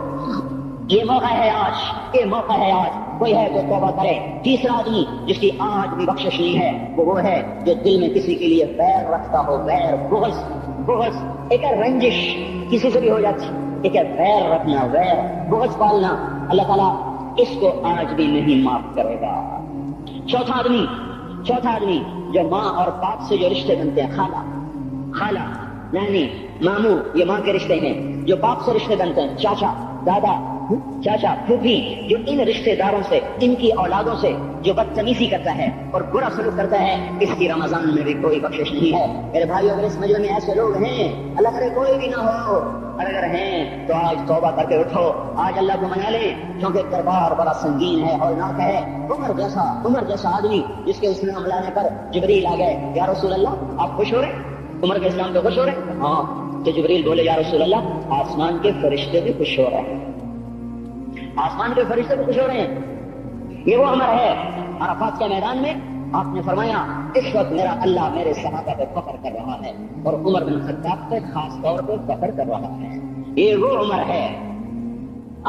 یہ موقع ہے آج، یہ موقع ہے آج، کوئی ہے تو توبہ کرے۔ تیسرا آدمی جس کی آج بھی بخشش نہیں ہے وہ ہے جو دل میں کسی کے لیے ویر رکھتا ہو، ویر، بغض، ایک ہے رنجش کسی سے بھی ہو جاتی، ایک ہے ویر رکھنا، ویر، بغض پالنا، اللہ تعالیٰ اس کو آج بھی نہیں معاف کرے گا۔ چوتھا آدمی جو ماں اور باپ سے جو رشتے بنتے ہیں، خالہ، نانی، ماموں، یہ ماں کے رشتے ہیں. جو باپ سے رشتے بنتے ہیں، چاچا، دادا، چاچا، پھوپھی، جو ان رشتے داروں سے، ان کی اولادوں سے جو بدتمیزی کرتا ہے اور برا سلوک کرتا ہے، اس کی رمضان میں بھی کوئی بخشش نہیں ہے. میرے بھائیو، اگر اس مجمع میں ایسے لوگ ہیں، اللہ کرے کوئی بھی نہ ہو، اور اگر ہیں تو آج توبہ کر کے اٹھو، آج اللہ کو منا لیں، کیونکہ دربار بڑا سنگین ہے، ہولناک ہے. عمر جیسا آدمی جس کے اسلام لانے پر جبریل آ گئے، یا رسول اللہ آپ خوش ہو رہے؟ عمر کے اسلام پہ خوش ہو رہے؟ ہاں. تو جبریل بولے، یا رسول اللہ آسمان کے فرشتے بھی خوش ہو رہے ہیں، آسمان کے فرشتے بھی خوش ہو رہے ہیں. یہ وہ عمر ہے. عرفات کے میدان میں آپ نے فرمایا، اس وقت میرا اللہ میرے صحابہ پہ فخر کر رہا ہے، اور عمر بن خطاب پہ خاص طور پہ فخر کر رہا ہے. یہ وہ عمر ہے.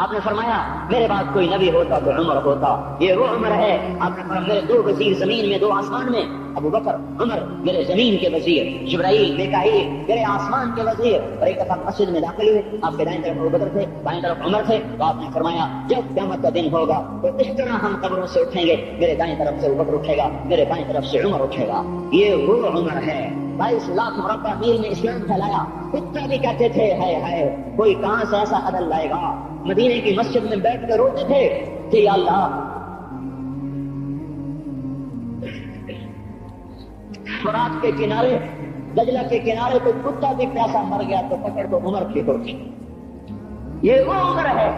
آپ نے فرمایا میرے بعد کوئی نبی ہوتا تو عمر ہوتا. یہ وہ عمر ہے. آپ نے فرمایا میرے 2 وزیر زمین میں 2 آسمان میں، ابو بکر، عمر میرے زمین کے وزیر، جبرائیل، میکائیل میرے آسمان کے وزیر. اور ایک دفعہ مسجد میں داخل ہوئے، آپ کے دائیں طرف ابو بکر تھے، بائیں طرف عمر تھے. تو آپ نے فرمایا جب قیامت کا دن ہوگا تو اس طرح ہم قبروں سے اٹھیں گے، میرے دائیں طرف سے ابو بکر اٹھے گا، میرے بائیں طرف سے عمر اٹھے گا. یہ وہ عمر ہے. 22 لاکھ مربع میل میں اسلام پھیلایا. کتا بھی کہتے تھے ہائے کوئی کہاں سے ایسا عدل لائے گا. مدینے کی مسجد میں بیٹھ کر روتے تھے کہ یا اللہ، فرات کے کنارے، دجلہ کے کنارے کوئی کتا بھی پیاسا مر گیا تو پکڑ کو عمر کی ہوتی. یہ وہ عمر ہے.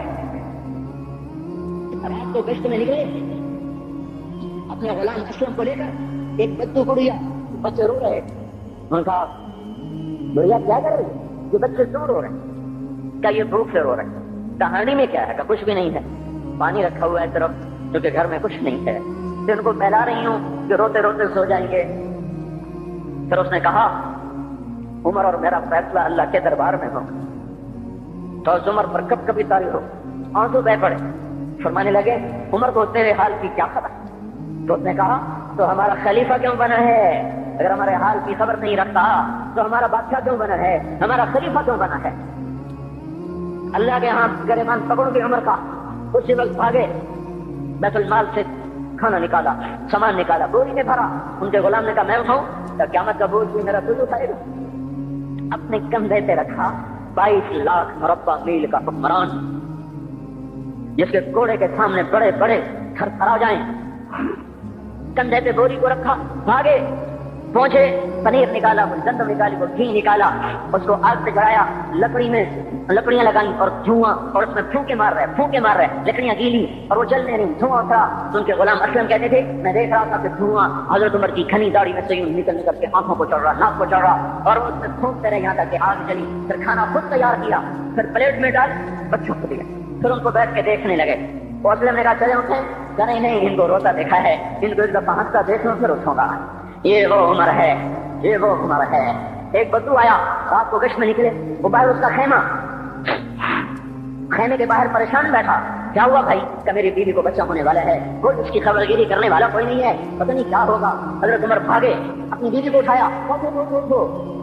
رات کو گشت میں نکلے اپنے غلام اسلم کو لے کر، ایک بدو گڑیا، بچے رو رہے. انہوں نے کہا گڑیا کیا کر رہی؟ یہ بچے کیوں رو رہے ہیں؟ کیا یہ بھوک سے رو رہے ہیں؟ کہانی میں کیا ہے؟ کہ کچھ بھی نہیں ہے، پانی رکھا ہوا ہے طرف، کیونکہ گھر میں کچھ نہیں ہے. پھر ان کو پھیلا رہی ہوں کہ روتے روتے سو جائیں گے. پھر اس نے کہا عمر اور میرا فیصلہ اللہ کے دربار میں ہو. تو عمر پر کب کبھی تاری ہو، آنسو بہ پڑے. فرمانے لگے عمر کو تیرے حال کی کیا خبر؟ تو اس نے کہا تو ہمارا خلیفہ کیوں بنا ہے؟ اگر ہمارے حال کی خبر نہیں رکھتا تو ہمارا بادشاہ کیوں بنا ہے؟ ہمارا خلیفہ کیوں بنا ہے؟ اللہ کے ہاں گریبان پکڑ کے عمر کا. اسی وقت بھاگے، بیت المال سے کھانا نکالا، سامان نکالا، بوری میں بھرا. ان کے غلام نے کہا میں اٹھاؤں؟ تو قیامت کا بوجھ بھی میرا خود اٹھائے گا. اپنے کندھے پہ رکھا 22 لاکھ مربع میل کا حکمران، جس کے کوڑے کے سامنے بڑے بڑے تھر تھرا جائیں. کندھے پہ بوری کو رکھا، بھاگے، پہنچے، پنیر نکالا، گندم نکالی، وہ گھی نکالا، اس کو آگ پہ چڑھایا، لکڑی میں لکڑیاں لگائیں اور دھواں، اور اس میں پھونکے مار رہے، لکڑیاں گیلی اور وہ جل نہیں رہی، دھواں اٹھا. تو ان کے غلام اسلم کہتے تھے میں دیکھ رہا تھا کہ دھواں حضرت عمر کی گھنی داڑھی میں سے یوں نکل کے آنکھوں کو چڑھ رہا، ناک کو چڑھ رہا، اور وہ اس میں پھونکتے رہے یہاں تک کہ آگ جلی. پھر کھانا خود تیار کیا، پھر پلیٹ میں ڈال بچوں کو دیا. پھر ان کو بیٹھ کے دیکھنے لگے. وہ اسلم نے کہا چلے اٹھیں؟ کہ نہیں، ان کو روتا دیکھا ہے، ان کو ایک دفعہ ہنستا دیکھ لوں پھر اٹھوں گا. یہ وہ عمر ہے، یہ وہ عمر ہے. ایک بدو آیا، رات کو گشت میں نکلے، وہ باہر اس کا خیمے کے باہر پریشان بیٹھا. کیا ہوا بھائی؟ کہ میری بیوی کو بچہ ہونے والا ہے، کوئی اس کی خبر گیری کرنے والا کوئی نہیں ہے، پتہ نہیں کیا ہوگا. حضرت عمر بھاگے، اپنی بیوی کو اٹھایا.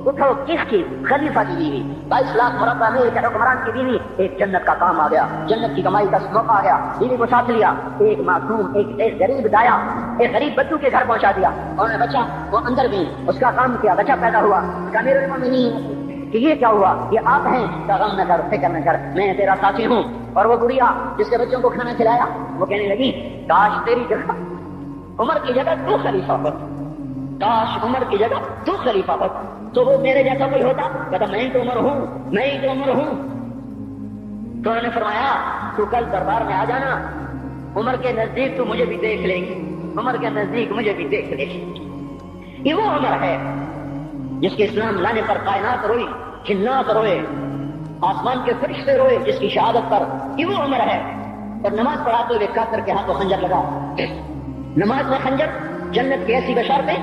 اٹھو، کس کی؟ خلیفہ کی بیوی، 22 لاکھ مربع میل کے حکمران کی بیوی. ایک جنت کا کام آ گیا، جنت کی کمائی کا موقع آ گیا. بیوی کو ساتھ لیا، ایک معصوم، ایک غریب دایا، ایک غریب بچوں کے گھر پہنچا دیا. انہوں نے بچہ، وہ اندر بھی اس کا کام کیا، بچہ پیدا ہوا. امیر المومنین کہ یہ کیا ہوا؟ یہ آپ ہیں؟ غم نہ کر، فکر نہ کر، میں تیرا ساتھی ہوں. اور وہ بڑھیا جس کے بچوں کو کھانا کھلایا، وہ کہنے لگی کاش تیری جگہ عمر کی جگہ تو خلیفہ ہو، کاش عمر کی جگہ تو خلیفہ ہو تو وہ میرے جیسا کوئی ہوتا. کہتا میں تو عمر ہوں، میں ہی تو عمر ہوں. تو انہوں نے فرمایا تو کل دربار میں آ جانا، عمر کے نزدیک تو مجھے بھی دیکھ لے گی، عمر کے نزدیک مجھے بھی دیکھ لے گی. یہ وہ عمر ہے جس کے اسلام لانے پر کائنات روئی، جنات روئے، آسمان کے فرشتے روئے جس کی شہادت پر. یہ وہ عمر ہے. اور نماز پڑھاتے ہوئے کافر کے ہاتھوں خنجر لگا. نماز میں خنجر، جنت کی ایسی بشارتیں.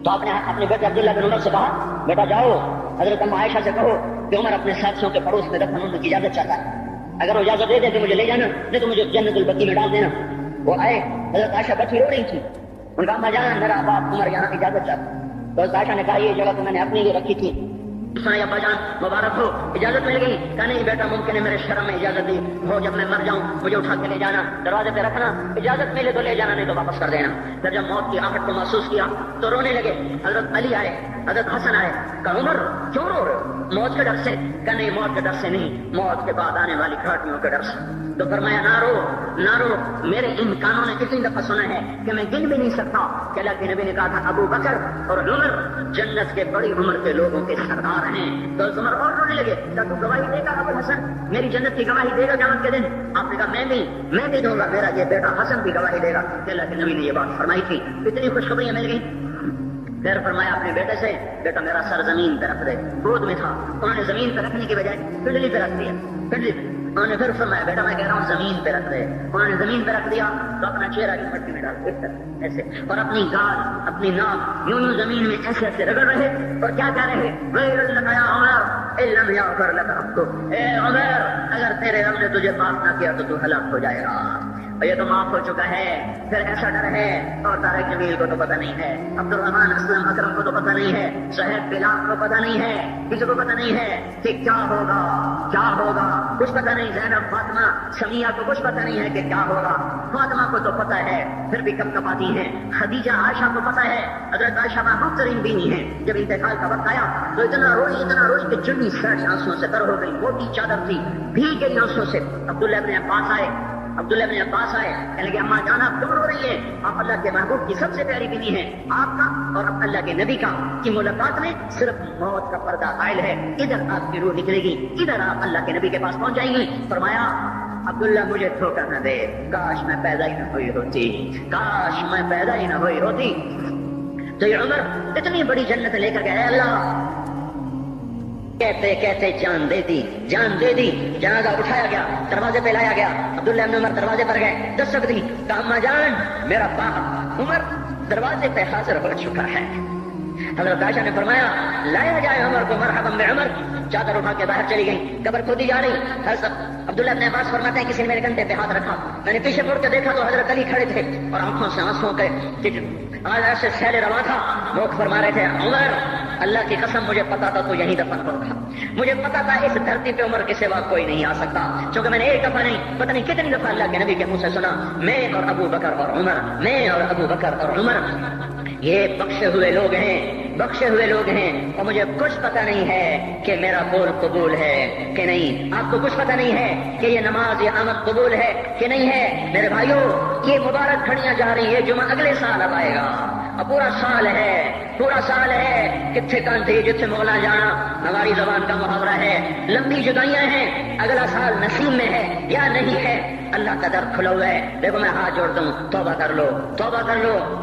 تو آپ نے اپنے بیٹے عبداللہ بن عمر سے کہا بیٹا جاؤ حضرت ام عائشہ سے کہو کہ عمر اپنے ساتھیوں کے پڑوس میں دفن ہونے کی اجازت چاہتا ہے، اگر وہ اجازت دے دے تو مجھے لے جانا، نہیں تو مجھے جنت البقیع میں ڈال دینا. وہ آئے، حضرت عائشہ بیٹھی رو رہی تھی. ان کا اما جان میرا باپ عمر یہاں کی اجازت چاہتا. تو عائشہ نے کہا یہ جگہ تو میں نے اپنی لیے رکھی تھی، سنا ابا جان مبارک ہو، اجازت مل گئی؟ کہا نہیں بیٹا ممکن ہے میرے شرم میں اجازت دی ہو، جب میں مر جاؤں مجھے اٹھا کے لے جانا، دروازے پہ رکھنا، اجازت ملے تو لے جانا نہیں تو واپس کر دینا۔ پھر جب موت کی آہٹ کو محسوس کیا تو رونے لگے۔ حضرت علی آئے، حضرت حسن آئے، کہا عمر کیوں رو رہے ہو؟ موت کے ڈر سے؟ کہا نہیں موت کے ڈر سے نہیں، موت کے بعد آنے والی گھاٹیوں کے ڈر سے۔ تو فرمایا نہ رو نہ رو، میرے ان کانوں نے اتنی دفعہ سنا ہے کہ میں گن بھی نہیں سکتا کہ اللہ کے نبی نے کہا تھا ابو بکر اور عمر جنت کے بڑی عمر کے لوگوں کے سردار ہیں۔ تو عمر اور رونے لگے، کیا تو گواہی دے گا ابو حسن، میری جنت کی گواہی دے گا قیامت کے دن؟ آپ نے کہا میں بھی دوں گا، میرا یہ بیٹا حسن بھی گواہی دے گا کہ اللہ کے نبی نے یہ بات فرمائی تھی۔ اتنی خوشخبریاں مل گئی۔ پھر فرمایا اپنے بیٹے سے بیٹا میرا سر زمین پہ رکھ دے، گود میں تھا، انہوں نے زمین پہ رکھنے کی بجائے پنڈلی پہ رکھ دیا، پنڈلی پہ۔ انہوں نے پھر فرمایا بیٹا میں کہہ رہا ہوں زمین پہ رکھ دے، انہوں نے زمین پہ رکھ دیا تو اپنا چہرہ کی مٹی میں ڈال اس طرح ایسے، اور اپنی گال اپنی ناک یوں زمین میں ایسے ایسے رگڑ رہے اور کیا کہہ رہے اے عمر اگر تیرے رب نے تجھے معاف نہ کیا تو تو ہلاک ہو جائے گا، یہ تو معاف ہو چکا ہے۔ پھر ایسا ڈر ہے، اور طارق جمیل کو تو پتہ نہیں ہے، عبد الرحمان اسلم اکرم کو تو پتہ نہیں ہے، صہیب بلال کو پتہ نہیں ہے، کسی کو پتہ نہیں ہے کہ کیا ہوگا کیا ہوگا، کچھ پتہ نہیں۔ زینب فاطمہ سمیہ کو کچھ پتہ نہیں ہے کہ کیا ہوگا، فاطمہ کو تو پتہ ہے پھر بھی کب کب آتی ہیں، خدیجہ عائشہ کو پتہ ہے، حضرت عائشہ محبوب ترین بیوی ہیں۔ جب انتقال کا وقت آیا تو اتنا روئی کہ چنی سرش آنسوں سے تر ہو گئی، موٹی چادر تھی بھیگ گئی آنسوں سے۔ عبداللہ ابن عباس آئے کہنے لگے اماں جان آپ کیوں رو رہی ہیں؟ آپ اللہ کے محبوب کی سب سے پیاری بیوی ہیں، آپ کا اور اللہ کے نبی کا کی ملاقات میں صرف موت کا پردہ قائل ہے، ادھر آپ کی روح نکلے گی، ادھر آپ اللہ کے نبی کے پاس پہنچ جائیں گی۔ فرمایا عبداللہ مجھے دھوکہ نہ دے، کاش میں پیدا ہی نہ ہوئی ہوتی، کاش میں پیدا ہی نہ ہوئی ہوتی۔ تو یہ عمر اتنی بڑی جنت لے کر گیا، اللہ کہتے کہتے جان دے دی، جنازہ اٹھایا گیا، دروازے پہ لایا گیا، عبداللہ ابن عمر دروازے پر گئے، دستک دی، کہا اماں جان میرا باپ عمر دروازے پہ حاضر ہو چکا ہے۔ حضرت عائشہ نے فرمایا لایا جائے عمر کو، مرحبا بعمر۔ چادر اٹھا کے باہر چلی گئی، قبر کھودی جا رہی۔ عبداللہ ابن عباس فرماتے ہیں کسی نے میرے کندھے پہ ہاتھ رکھا، میں نے پیچھے مڑ کے دیکھا تو حضرت علی کھڑے تھے اور آنکھوں سے آنسوں کے ایسے سیل رواں تھا، لوگ فرما رہے تھے عمر اللہ کی قسم مجھے پتا تھا تو یہیں دفن ہوگا، مجھے پتا تھا اس دھرتی پہ عمر کے سوا کوئی نہیں آ سکتا، چونکہ میں نے ایک دفعہ نہیں پتہ نہیں کتنی دفعہ اللہ کے نبی کے منہ سے سنا میں اور ابو بکر اور عمر، میں اور ابو بکر اور عمر یہ بخشے ہوئے لوگ ہیں اور مجھے کچھ پتہ نہیں ہے کہ میرا قول قبول ہے کہ نہیں، آپ کو کچھ پتہ نہیں ہے کہ یہ نماز یہ آمد قبول ہے کہ نہیں ہے۔ میرے بھائیوں یہ مبارک گھڑیاں جا رہی ہے، جمعہ اگلے سال اب آئے گا، اب پورا سال ہے کتنے کانتی جتنے مغلا جانا ہماری زبان کا محاورہ ہے، لمبی جدائیاں ہیں، اگلا سال نصیب میں ہے یا نہیں ہے، اللہ کا در کھلا ہوا ہے۔ دیکھو میں ہاتھ جوڑتا ہوں، توبہ کر لو،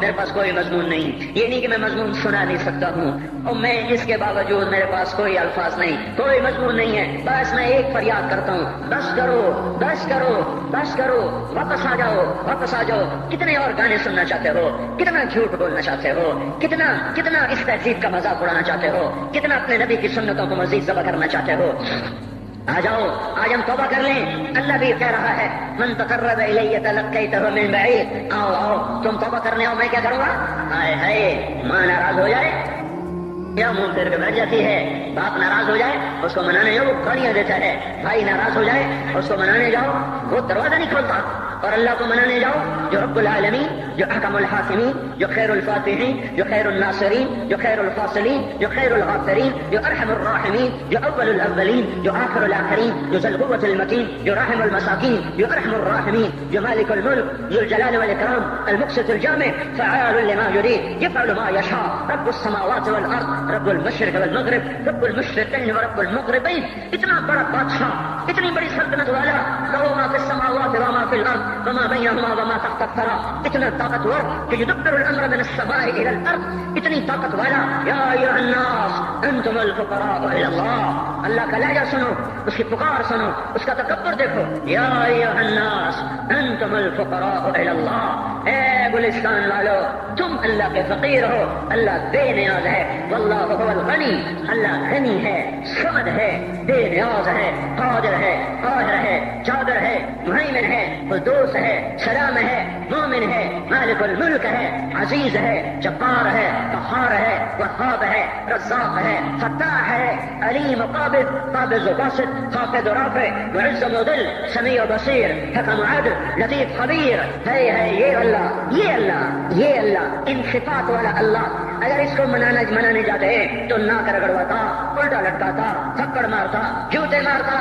میرے پاس کوئی مضمون نہیں، یہ نہیں کہ میں مضمون سنا نہیں سکتا ہوں اور میں اس کے باوجود میرے پاس کوئی الفاظ نہیں، کوئی مضمون نہیں ہے، بس میں ایک فریاد کرتا ہوں بس کرو، واپس آ جاؤ۔ کتنے اور گانے سننا چاہتے ہو، کتنا جھوٹ بولنا چاہتے ہو، کتنا اس تہذیب کا مذاق اڑانا چاہتے ہو، کتنا اپنے نبی کی سنتوں کو مزید ذبح کرنا چاہتے ہو۔ آ جاؤ آج ہم توبہ کر لیں، اللہ بھی کہہ رہا ہے من تقرب الی تلقیتہ من بعید، آؤ تم توبہ کرنے آؤ، میں کیا کروں گا؟ ہائے ماں ناراض ہو جائے یا منہ پھیر کے بیٹھ جاتی ہے، باپ ناراض ہو جائے اس کو منانے جاؤ گالیاں دیتا ہے، بھائی ناراض ہو جائے اس کو منانے جاؤ وہ دروازہ نہیں کھولتا، اور اللہ کو منانے جاؤ جو رب العالمین، جو احکم الحاکمین، جو خیر الفاتحین، جو خیر الناصرین، جو خیر الفاصلین، جو خیر الغافرین، جو ارحم الراحمین، جو اول الاولین، جو آخر الاخرین، جو ذو القوة المتین، جو رحم المساکین، جو ارحم الراحمین، جو مالک الملک، ذو الجلال والاکرام، المقسط الجامع، فعال لما يريد، يفعل ما يشاء، رب السماوات والارض، رب المشرق والمغرب، رب المشرقین ورب المغربین، اتنا بڑا بادشاہ، اتنی بڑی سلطنت والا، له ما في السماوات وما في الارض وما بينهما وما تحت الثرى، اتنا طاقتور کہ يدبر الامر من السماء الى الارض، اتنی طاقت والا۔ یا ایھا الناس انتم الفقراء الى اللہ، اللہ کا لہجہ سنو، اس کی پکار سنو، اس کا تکبر دیکھو۔ یا ایھا الناس انتم انتم الفقراء الی اللہ، اے گلستان والو تم اللہ کے فقیر ہو، اللہ بے نیاز ہے، واللہ هو الغنی، اللہ غنی ہے، صمد ہے، بے نیاز ہے، قادر ہے، قاہر ہے، قادر ہے، مہیمن ہے، قدوس ہے، سلام ہے، مومن ہے، مالک الملک ہے، عزیز ہے، جبار ہے، قہار ہے، وہاب ہے، رزاق ہے، فتاح ہے، علیم قابض، قابض و باسط، خافض و رافع، معز و مذل، سمیع و بصیر، حکم و عدل، لطیف خبیر، ہے یہ اللہ، یہ اللہ، یہ اللہ، ان صفات والا اللہ اگر اس کو منانے جاتے تو ناک رگڑواتا، الٹا لٹکاتا، تھپڑ مارتا، جوتے مارتا،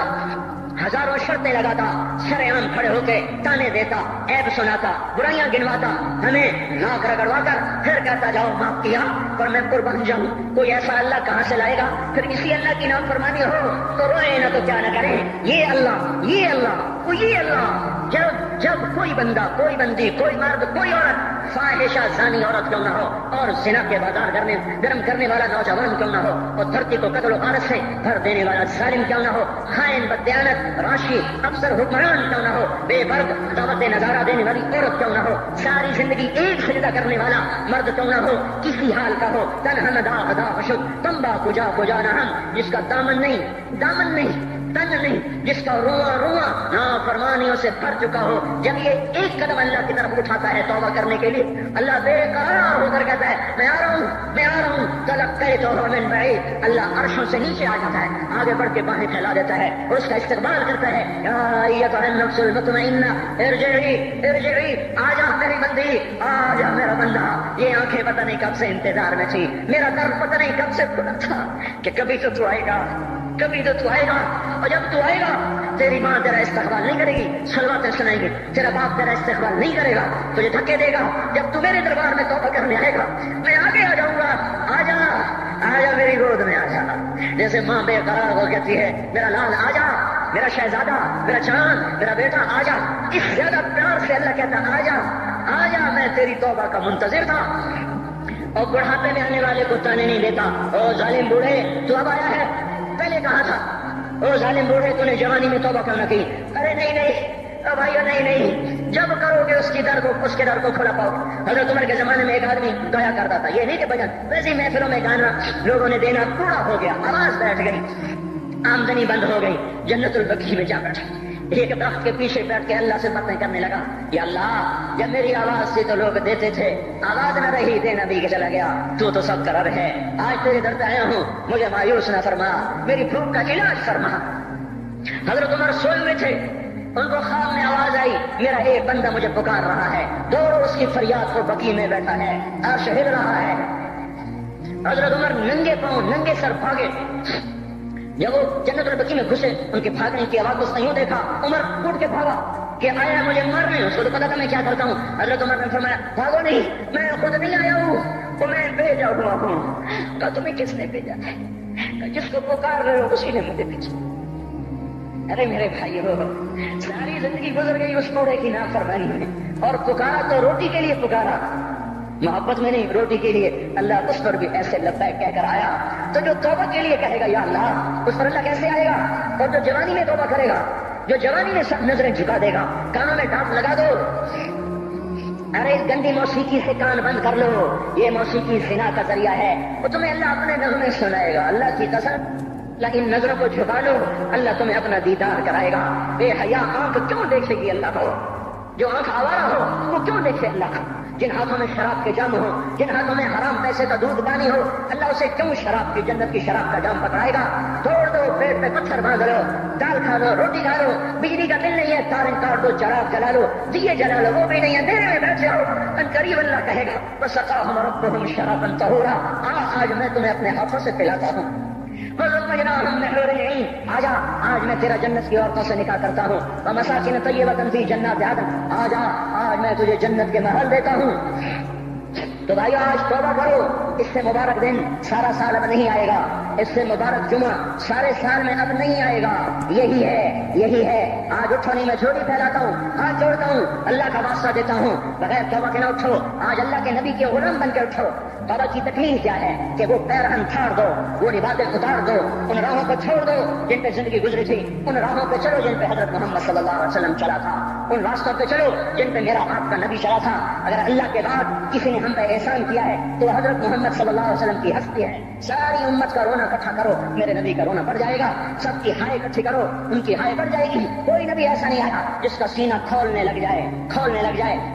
ہزاروں شرطیں لگاتا، سر عام کھڑے ہو کے تانے دیتا، عیب سناتا، برائیاں گنواتا، ہمیں ناک رگڑوا کر پھر کہتا جاؤ معاف کیا اور میں قربان جاؤں۔ کوئی ایسا اللہ کہاں سے لائے گا؟ پھر اسی اللہ کی نافرمانی ہو تو روئے نہ تو کیا نہ کریں۔ یہ اللہ، یہ اللہ، یہ اللہ، جب کوئی بندہ، کوئی بندی، کوئی مرد، کوئی عورت فاحشہ زانی عورت کیوں نہ ہو اور زنا کے بازار گرم کرنے والا نوجوان کیوں نہ ہو اور دھرتی کو قتل و غارت سے بھر دینے والا ظالم کیوں نہ ہو، خائن، بددیانت، راشی، افسر، حکمران کیوں نہ ہو، بے برد دعوت نظارہ دینے والی عورت کیوں نہ ہو، ساری زندگی ایک سجدہ کرنے والا مرد کیوں نہ ہو، کسی حال کا ہو، تنہا دا خشک تمبا کجا نہ ہم، جس کا دامن نہیں تن نہیں، جس کا رواں نافرمانیوں سے بھر چکا ہو، جب یہ ایک قدم اللہ کی طرف اٹھاتا ہے توبہ کرنے کے لیے، اللہ بے قرار ہو کر کہتا ہے میں آ رہا ہوں تلقیتہ من بعید، اللہ عرشوں سے نیچے آ جاتا ہے، آگے بڑھ کے باہیں پھیلا دیتا ہے اور اس کا استقبال کرتا ہے، یا ایتھا النفس المطمئنہ ارجعی، آ جا میری بندی، آ جا میرا بندہ۔ یہ آنکھیں پتہ نہیں کب سے انتظار میں تھی، میرا در پتہ نہیں کب سے کھلا تھا کہ کبھی تو آئے گا، کبھی تو آئے گا، اور جب تو آئے گا تیری ماں تیرا استقبال نہیں کرے گی، صلواتیں سنائے گی، تیرا باپ تیرا استقبال نہیں کرے گا، تجھے دھکے دے گا، جب تو میرے دربار میں توبہ کرنے آئے گا میں آگے آ جاؤں گا، آ جا میری گود میں آ جا، جیسے ماں بے قرار ہو کہتی ہے میرا لال آ جا، میرا شہزادہ، میرا چاند، میرا بیٹا آ جا، اس زیادہ پیار سے اللہ کہتا آ جا میں تیری توبہ کا منتظر تھا۔ اور بڑھاپے میں آنے والے کو تانے نہیں دیتا، او ظالم بوڑھے تو اب آیا ہے، پہلے کہا تھا او ظالم بوڑھے تو نے جوانی میں توبہ کیوں نہ کی؟ ارے نہیں بھائیو، نہیں، جب کرو گے اس کے در کو کھلا پاؤ۔ حضرت عمر کے زمانے میں ایک آدمی گایا کرتا تھا، یہ نہیں کہ بجن، ویسے محفلوں میں گانا لوگوں نے دینا پورا ہو گیا، آواز بیٹھ گئی، آمدنی بند ہو گئی، جنت البقیع میں جا بیٹھا، ایک درخت کے پیچھے بیٹھ کے اللہ سے باتیں کرنے لگا، یا اللہ جب میری آواز سے تو لوگ دیتے تھے، آواز نہ رہی دینا بھی چلا گیا، تو سب کا رب ہے، آج تیرے در پہ آیا ہوں، مجھے مایوس نہ فرما، میری بھوک کا علاج فرما۔ حضرت عمر سوئے ہوئے تھے، ان کو خواب میں آواز آئی میرا ایک بندہ مجھے پکار رہا ہے، دوڑو اس کی فریاد کو، بقیع میں بیٹھا ہے، عرش ہل رہا ہے۔ حضرت عمر ننگے پاؤں ننگے سر بھاگے، جب وہ جنت البقیع میں گھسے ان کے بھاگنے کی آواز کو یوں دیکھا، عمر اٹھ کے بھاگا کہ آیا مجھے مارنے، اس کو تو پتا تھا میں کیا کرتا ہوں۔ حضرت عمر نے فرمایا بھاگو نہیں، میں خود نہیں آیا ہوں، تو میں بھیجا ہوا ہوں۔ کہا تمہیں کس نے بھیجا ہے؟ کہا جس کو پکار رہے ہو اسی نے مجھے بھیجا۔ ارے میرے بھائیو، ساری زندگی گزر گئی اس کوڑے کی نافرمانی میں، اور پکارا تو روٹی کے لیے پکارا، محبت میں نہیں، روٹی کے لیے۔ اللہ اس پر بھی ایسے لبیک کہہ کر آیا، تو جو توبہ کے لیے کہے گا یا اللہ، اس پر اللہ کیسے آئے گا؟ اور جو جوانی میں توبہ کرے گا، جو جوانی میں سب نظریں جھکا دے گا، کانوں میں ڈانٹ لگا دو، ارے اس گندی موسیقی سے کان بند کر لو، یہ موسیقی زنا کا ذریعہ ہے، وہ تمہیں اللہ اپنے نغمے سنائے گا، اللہ کی قسم، اللہ ان نظروں کو جھکا لو، اللہ تمہیں اپنا دیدار کرائے گا۔ بے حیا آنکھ کیوں دیکھے گی اللہ کو؟ جو آنکھ آوارہ ہو وہ کیوں دیکھے اللہ کو؟ جن ہاتھوں میں شراب کے جام ہو، جن ہاتھوں میں حرام پیسے کا دودھ پانی ہو، اللہ اسے کیوں شراب کی، جنت کی شراب کا جام پکڑائے گا؟ توڑ دو، پیٹ پہ پتھر باندھ لو، دال کھا لو، روٹی کھا لو، بجلی کا بل نہیں ہے تاریں کاٹ دو، چراغ جلا لو، دیے جلا لو، وہ بھی نہیں ہے، اندھیرے میں بیٹھ جاؤ، ان قریب اللہ کہے گا وسقاہم ربہم شرابا طہورا، آج میں تمہیں اپنے ہاتھوں سے پلاتا ہوں، آجا آج میں تیرا جنت کی عورتوں سے نکاح کرتا ہوں، ومساکن طیبۃ فی جنات عدن، آجا آج میں تجھے جنت کے محل دیتا ہوں۔ تو بھائی آج توبہ کرو، اس سے مبارک دن سارا سال اب نہیں آئے گا، اس سے مبارک جمعہ سارے سال میں اب نہیں آئے گا، یہی ہے۔ آج اٹھو نہیں، میں جھولی پھیلاتا ہوں، ہاتھ جوڑتا ہوں، اللہ کا واسطہ دیتا ہوں، بغیر توبہ کے نہ اٹھو، آج اللہ کے نبی کے غلام بن کے اٹھو، توبہ کی تکمیل کیا ہے کہ وہ پیرہن پھاڑ دو، وہ لباسیں اتار دو، ان راہوں کو چھوڑ دو جن پہ زندگی گزری تھی، ان راہوں پہ چلو جن پہ حضرت محمد صلی اللہ علیہ وسلم چلا تھا، ان راستوں پہ چلو جن پہ میرا آپ کا نبی چلا تھا۔ اگر اللہ کے بعد کسی نے ہم پہ احسان کیا ہے تو حضرت محمد صلی اللہ علیہ وسلم کی ہستی ہے۔ ساری امت کا رونا اکٹھا کرو، میرے نبی کا رونا بڑھ جائے گا، سب کی ہائے اکٹھی کرو، ان کی ہائے بڑھ جائے گی۔ کوئی نبی ایسا نہیں آیا جس کا سینہ کھولنے لگ جائے۔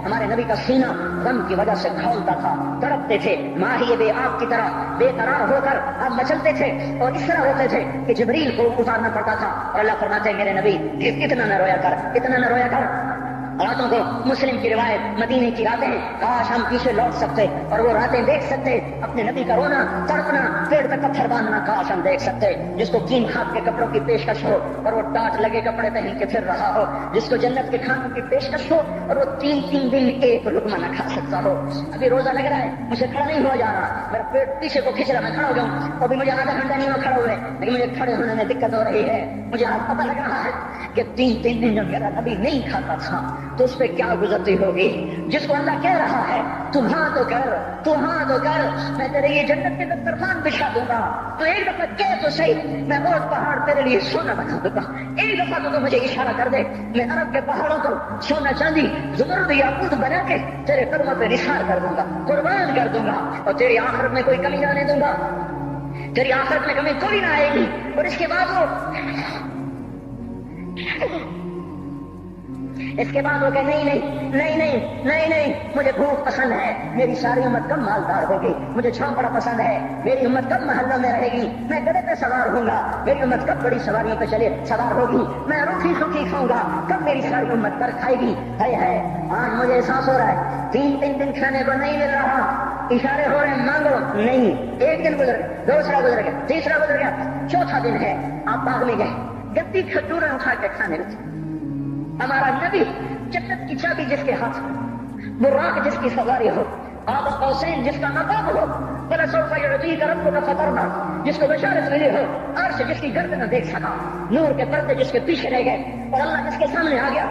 ہمارے نبی کا سینہ غم کی وجہ سے کھولتا تھا، تڑپتے تھے ماہی بے آب کی طرح، بے قرار ہو کر آپ مچلتے تھے اور اس طرح ہوتے تھے کہ جبریل کو اتارنا پڑتا تھا، اور اللہ فرماتے ہیں میرے نبی اتنا نہ رویا کر، اتنا نہ رویا کر۔ راتوں کو مسلم کی روایت، مدینے کی راتیں، کاش ہم پیچھے لوٹ سکتے اور وہ راتیں دیکھ سکتے، اپنے نبی کا رونا، تڑپنا، پیڑ پہ پتھر باندھنا کاش ہم دیکھ سکتے، جس کو قیم خاک کے کپڑوں کی پیشکش ہو اور وہ ٹاٹ لگے کپڑے پہن کے پھر رہا ہو، جس کو جنت کے کھانوں کی پیشکش ہو اور وہ 3 دن ایک لقمہ نہ کھا سکتا ہو۔ ابھی روزہ لگ رہا ہے، مجھے کھڑا نہیں ہوا جا رہا، میرا پیٹ پیچھے کو کھینچ رہا، میں کھڑا ہو جاؤں، ابھی مجھے آدھا گھنٹہ نہیں ہوا کھڑا ہوئے، لیکن مجھے کھڑے ہونے میں دقت ہو رہی ہے۔ مجھے آج پتہ لگ رہا ہے کہ 3 دن جو میرا نبی نہیں کھاتا تھا تو اس پہ کیا گزرتی ہوگی، جس کو اللہ کہہ رہا ہے تو ہاں تو کر، تو ہاں تو کر، میں تیرے لیے جنت کے دسترخوان بچھا دوں گا، تو ایک دفعہ کہہ تو صحیح، میں اور پہاڑ تیرے لیے سونا بنا دوں گا، ایک دفعہ تو مجھے اشارہ کر دے، میں عرب کے پہاڑوں کو سونا چاندی زمرد یاقوت بنا کے تیرے قدموں پہ نثار کر دوں گا، قربان کر دوں گا، اور تیری آخرت میں کوئی کمی نہ آنے دوں گا، تیری آخرت میں کمی کوئی نہ آئے گی۔ اور اس کے بعد وہ کہ نہیں، مجھے بھوک پسند ہے، میری ساری امت کم مالدار ہوگی، مجھے چھاپڑا پسند ہے، میری امت کم محلوں میں رہے گی، میں گدھے پہ سوار ہوں گا، میری امت کب بڑی سواریوں پہ سوار ہوگی، میں روکھی سوکھی کھاؤں گا، کب میری ساری امت کر کھائے گی۔ ہے آج مجھے احساس ہو رہا ہے 3 دن کھانے کو نہیں مل رہا، اشارے ہو رہے ہیں مانگو نہیں، 1 دن گزر گیا، دوسرا گزر گیا، تیسرا گزر گیا، چوتھا دن ہے، آپ باغ میں گئے، گدی کھجوریں اٹھا کے کھانے لگے۔ ہمارا نبی جنت کی چابی جس کے ہاتھ، براق جس کی سواری ہو، آب قوسین جس کا نقاب ہو، فَلَسَوْفَ يُعْطِيكَ رَبُّكَ فَتَرْضَىٰ جس کو بشارت ملی ہو، عرش جس کی گرد نہ دیکھ سکا، نور کے پردے جس کے پیچھے رہ گئے، اور اللہ جس کے سامنے آ گیا،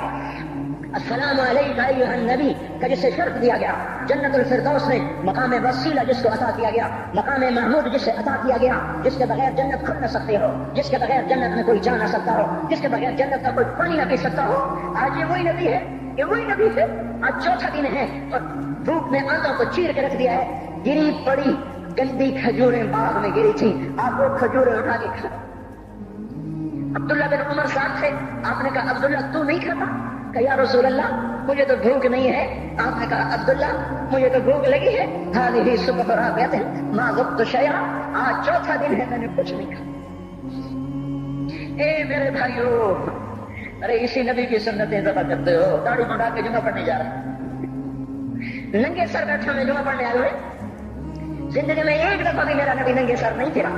السلام علیکہ ایھا النبی کا جسے شرف دیا گیا، جنت الفردوس میں مقام وسیلہ جس کو عطا کیا گیا، مقام محمود جسے عطا کیا گیا، جس کے بغیر جنت کھل نہ سکتے ہو، جس کے بغیر جنت میں کوئی جا نہ سکتا ہو، جس کے بغیر جنت کا کوئی پانی نہ پی سکتا ہو، آج یہ وہی نبی ہے، یہ وہی نبی ہے۔ آج چوتھا دن ہے اور دھوپ نے آنتوں کو چیر کے رکھ دیا ہے، گری پڑی گندی کھجوریں باغ میں گری تھی، آپ وہ کھجوریں اٹھا کے کھا۔ عبداللہ بن عمر صاحب سے آپ نے کہا عبداللہ تو نہیں کھاتا؟ کہ یا رسول اللہ مجھے تو بھوک نہیں ہے۔ آپ نے کہا عبداللہ مجھے تو بھوک لگی ہے، ہذہ صبح رابعۃ ما ذقت شیئا، آج چوتھا دن ہے میں نے کچھ نہیں کھایا۔ اے میرے بھائیو، ارے اسی نبی کی سنتیں ذبح کرتے ہو، داڑھی بڑھا کے جمعہ پڑھنے جا رہے ہیں، ننگے سر بیٹھے میں جمعہ پڑھنے آئے ہوئے، زندگی میں ایک دفعہ بھی میرا نبی ننگے سر نہیں پھرا،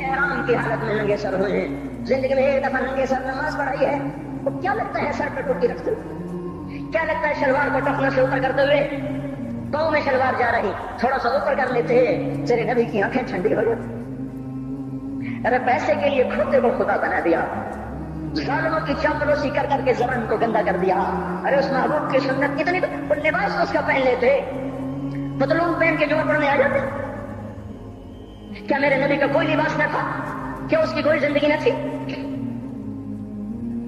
احرام کی حالت میں ننگے سر ہوئے، زندگی میں ایک دفعہ ننگے سر نماز پڑھائی ہے۔ تو کیا لگتا ہے سر پہ ٹوپی رکھتے ہوئے؟ کیا لگتا ہے شلوار کو ٹخنوں سے اوپر کرتے ہوئے؟ پاؤں میں شلوار جا رہی، تھوڑا سا اوپر کر لیتے تیرے نبی کی آنکھیں ٹھنڈی ہو جاتی۔ ارے پیسے کے لیے کھوتے کو خدا بنا دیا، ظالموں کی چاپلوسی کر کر کے زبان کو گندا کر دیا۔ ارے اس محبوب کی سنت کتنی، وہ لباس اس کا پہن لیتے، پتلون پہن کے جمعہ پڑھنے آ جاتے۔ کیا میرے نبی کا کوئی لباس نہ تھا؟ کیا اس کی کوئی زندگی نہ تھی؟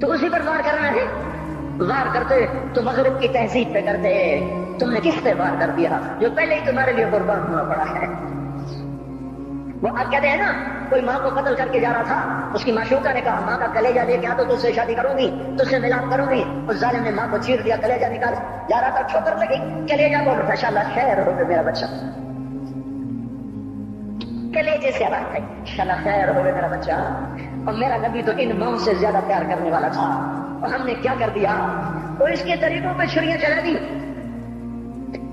تو اسی پر وار کرنا ہے۔ وار کرتے تو مغرب کی تہذیب پہ کرتے، تم نے کس پہ وار کر دیا جو پہلے ہی تمہارے لیے قربان ہوا پڑا ہے؟ وہ آپ کہتے ہیں نا، کوئی ماں کو قتل کر کے جا رہا تھا، اس کی معشوقہ نے کہا ماں کا کلیجہ لے کے آ تو تجھ سے شادی کروں گی، تجھ سے ملاپ کروں گی۔ اس ظالم نے ماں کو چیر دیا، کلیجہ نکال، جا رہا تھا ٹھوکر لگی، کلیجہ بول رہا تھا انشاءاللہ خیر ہوگا میرا بچہ، کلیجے سے بات ہے انشاءاللہ خیر ہوگا میرا بچہ۔ اور میرا نبی تو ان ماؤں سے زیادہ پیار کرنے والا تھا، اور ہم نے کیا کر دیا؟ اور اس کے طریقوں پہ چھریاں چلا دی۔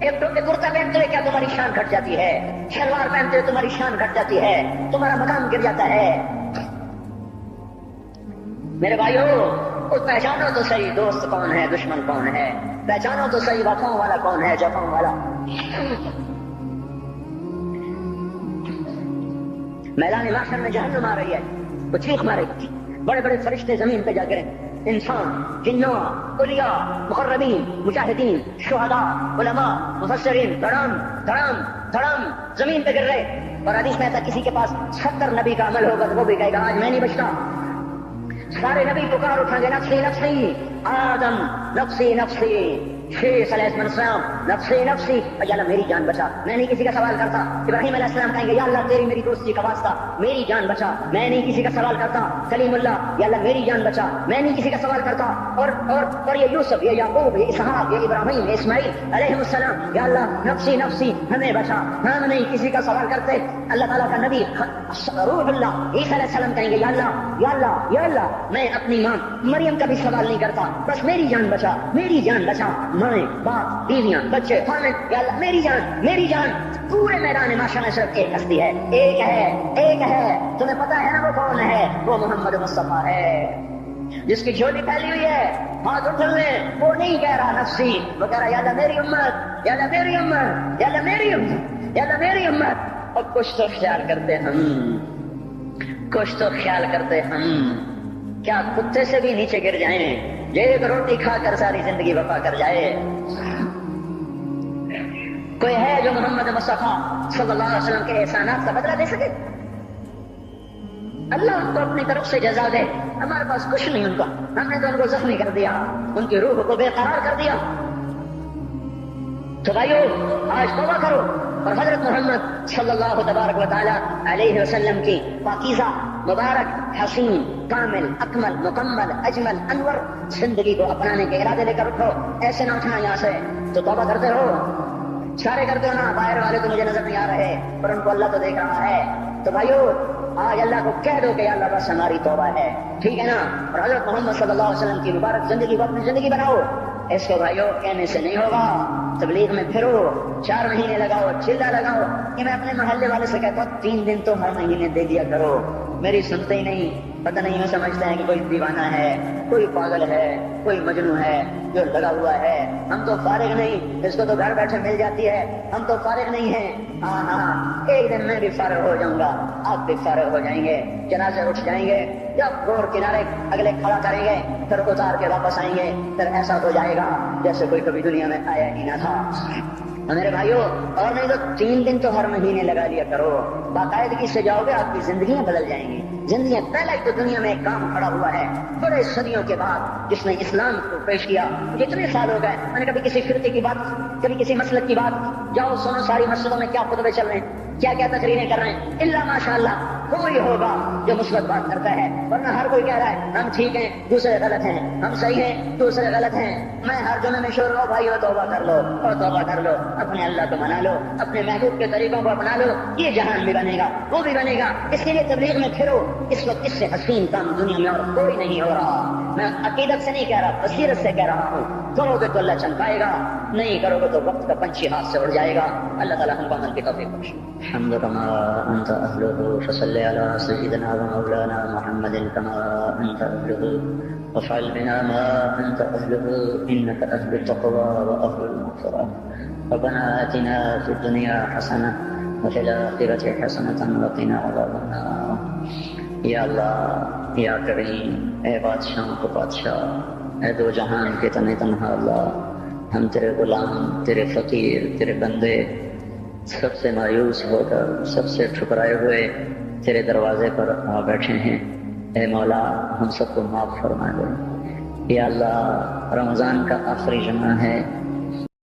ایک ٹوپی کرتا پہنتے ہوئے کیا تمہاری شان گھٹ جاتی ہے؟ شلوار پہنتے ہوئے تمہاری شان گھٹ جاتی ہے، تمہارا مقام گر جاتا ہے۔ میرے بھائیو، پہچانو تو صحیح دوست کون ہے، دشمن کون ہے، پہچانو تو صحیح وفاؤں والا کون ہے، جفاؤں والا۔ میدان محشر میں جہنم آ رہی ہے، وہ چیخ مارے گی، بڑے بڑے فرشتے زمین پہ جا گرے، انسان، جنوں، اولیاء، مقربین، مجاہدین، شہداء، علماء، مفسرین دھڑام دھڑام دھڑام زمین پہ گر رہے. اور حدیث میں آتا کسی کے پاس 70 نبی کا عمل ہوگا تو وہ بھی کہے گا آج میں نہیں بچتا. سارے نبی پکار اٹھیں گے نفسی نفسی، آدم نفسی نفسی، شیخ علیہ السلام نفسی نفسی، یا اللہ میری جان بچا، میں نہیں کسی کا سوال کرتا. ابراہیم علیہ السلام کہیں گے یا اللہ تیری میری دوستی کا واسطہ میری جان بچا، میں نہیں کسی کا سوال کرتا. کلیم اللہ یا اللہ میری جان بچا، میں نہیں کسی کا سوال کرتا. اور یہ یوسف، یہ یعقوب، یہ اسحاق، یہ ابراہیم، یہ اسماعیل علیہ السلام، یا اللہ نفسی نفسی ہمیں بچا، ہم نہیں کسی کا سوال کرتے. اللہ تعالیٰ کا نبی روح اللہ عیسیٰ علیہ السلام کہیں گے یا اللہ یا اللہ یا اللہ میں اپنی ماں مریم کا بھی سوال نہیں کرتا، بس میری جان بچا، میری جان بچا. مائیں، باپ، بیویاں، بچے، خاندان، یا اللہ میری جان میری جان. پورے میدان معاشرے میں صرف ایک ہستی ہے، ایک ہے. تمہیں پتا ہے نا وہ کون ہے؟ وہ محمد مصطفیٰ ہے جس کی جھولی پھیلی ہوئی ہے، ہاتھ اٹھل لے. وہ نہیں کہہ رہا نفسی، وہ کہہ رہا یا اللہ میری امت، یا اللہ میری امت، یا اللہ میری امت، یا اللہ میری امت. اور کچھ تو خیال کرتے ہم، کچھ تو خیال کرتے ہم، کیا کتے سے بھی نیچے گر جائیں، ایک روٹی کھا کر ساری زندگی وفا کر جائے. کوئی ہے جو محمد مصطفیٰ صلی اللہ علیہ وسلم کے احسانات کا بدلہ دے سکے؟ اللہ ان کو اپنی طرف سے جزا دے. ہمارے پاس کچھ نہیں ان کا، ہم نے تو ان کو زخمی کر دیا، ان کی روح کو بے قرار کر دیا. تو بھائیو آج توبہ کرو اور حضرت محمد صلی اللہ تبارک و تعالی علیہ وسلم کی پاکیزہ، مبارک، حسین، کامل، اکمل، مکمل، اجمل، انور زندگی کو اپنانے کے ارادے لے کر اٹھو. ایسے نہ اٹھنا یہاں سے. تو توبہ کرتے ہو، اشارے کرتے ہو نا، باہر والے تو مجھے نظر نہیں آ رہے پر ان کو اللہ تو دیکھ رہا ہے. تو بھائیو آج اللہ کو کہہ دو کہ یا اللہ بس ہماری توبہ ہے، ٹھیک ہے نا. اور حضرت محمد صلی اللہ علیہ وسلم کی مبارک زندگی کو اپنی زندگی بناؤ. اس کو بھائیو کہنے سے نہیں ہوگا. تبلیغ میں پھرو، 4 مہینے لگاؤ، چلہ لگاؤ. کہ میں اپنے محلے والے سے کہتا ہوں 3 دن تو ہر مہینے دے دیا کرو. میری سنتے ہی نہیں، پتہ نہیں میں سمجھتے ہیں کہ کوئی دیوانہ ہے، کوئی پاگل ہے، کوئی مجنون ہے جو لگا ہوا ہے. ہم تو فارغ نہیں، اس کو تو گھر بیٹھے مل جاتی ہے. ہم تو فارغ نہیں ہیں. ہاں ایک دن میں بھی فارغ ہو جاؤں گا، آپ بھی فارغ ہو جائیں گے. جنازے اٹھ جائیں گے، جب روڈ کنارے اگلے کھڑا کریں گے پھر اتار کے واپس آئیں گے. پھر ایسا ہو جائے گا جیسے کوئی کبھی دنیا میں آیا ہی نہ تھا. میرے بھائیو اور نہیں تو 3 دن تو ہر مہینے لگا لیا کرو. باقاعدگی سے جاؤ گے آپ کی زندگیاں بدل جائیں گی. زندگیاں پہلے تو دنیا میں ایک کام کھڑا ہوا ہے بڑے صدیوں کے بعد جس نے اسلام کو پیش کیا. جتنے سال ہو گئے میں نے کبھی کسی فرقے کی بات، کبھی کسی مسلک کی بات، جاؤ سنو ساری مسجدوں میں کیا خطبے چل رہے ہیں، کیا کیا تقریریں کر رہے ہیں. اللہ ماشاء اللہ کوئی ہوگا جو مثبت بات کرتا ہے، ورنہ ہر کوئی کہہ رہا ہے ہم ٹھیک ہیں دوسرے غلط ہیں، ہم صحیح ہیں دوسرے غلط ہیں. میں ہر جمعے میں شور ہو بھائی ہو توبہ کر لو، اور توبہ کر لو، اپنے اللہ کو منا لو، اپنے محبوب کے طریقوں کو اپنا لو. یہ جہان بھی بنے گا، وہ بھی بنے گا. اس کے لیے تبلیغ میں پھرو. اس وقت اس سے حسین کام دنیا میں اور کوئی نہیں ہو رہا. میں عقیدت سے نہیں کہہ رہا، بصیرت سے کہہ رہا ہوں. کرو گے تو اللہ چمکائے گا، نہیں کرو گے تو وقت کا پنچھی ہاتھ سے اڑ جائے گا. اللہ تعالیٰ ہم کو عمل کی توفیق بخشے. الحمد كما انت اهله فصل على سيدنا ومولانا محمد كما انت اهله وافعل بنا ما انت اهله انك اهل التقوى واهل المغفرة. ربنا آتنا في الدنيا حسنة وفي الآخرة حسنة وقنا عذاب النار. یا اللہ یا کریم، اے بادشاہ کو بادشاہ، اے دو جہان کے تن تنہا اللہ، ہم تیرے غلام، تیرے فقیر، تیرے بندے سب سے مایوس ہو کر، سب سے ٹھکرائے ہوئے تیرے دروازے پر آ بیٹھے ہیں. اے مولا ہم سب کو معاف فرما دے. یا اللہ رمضان کا آخری جمعہ ہے،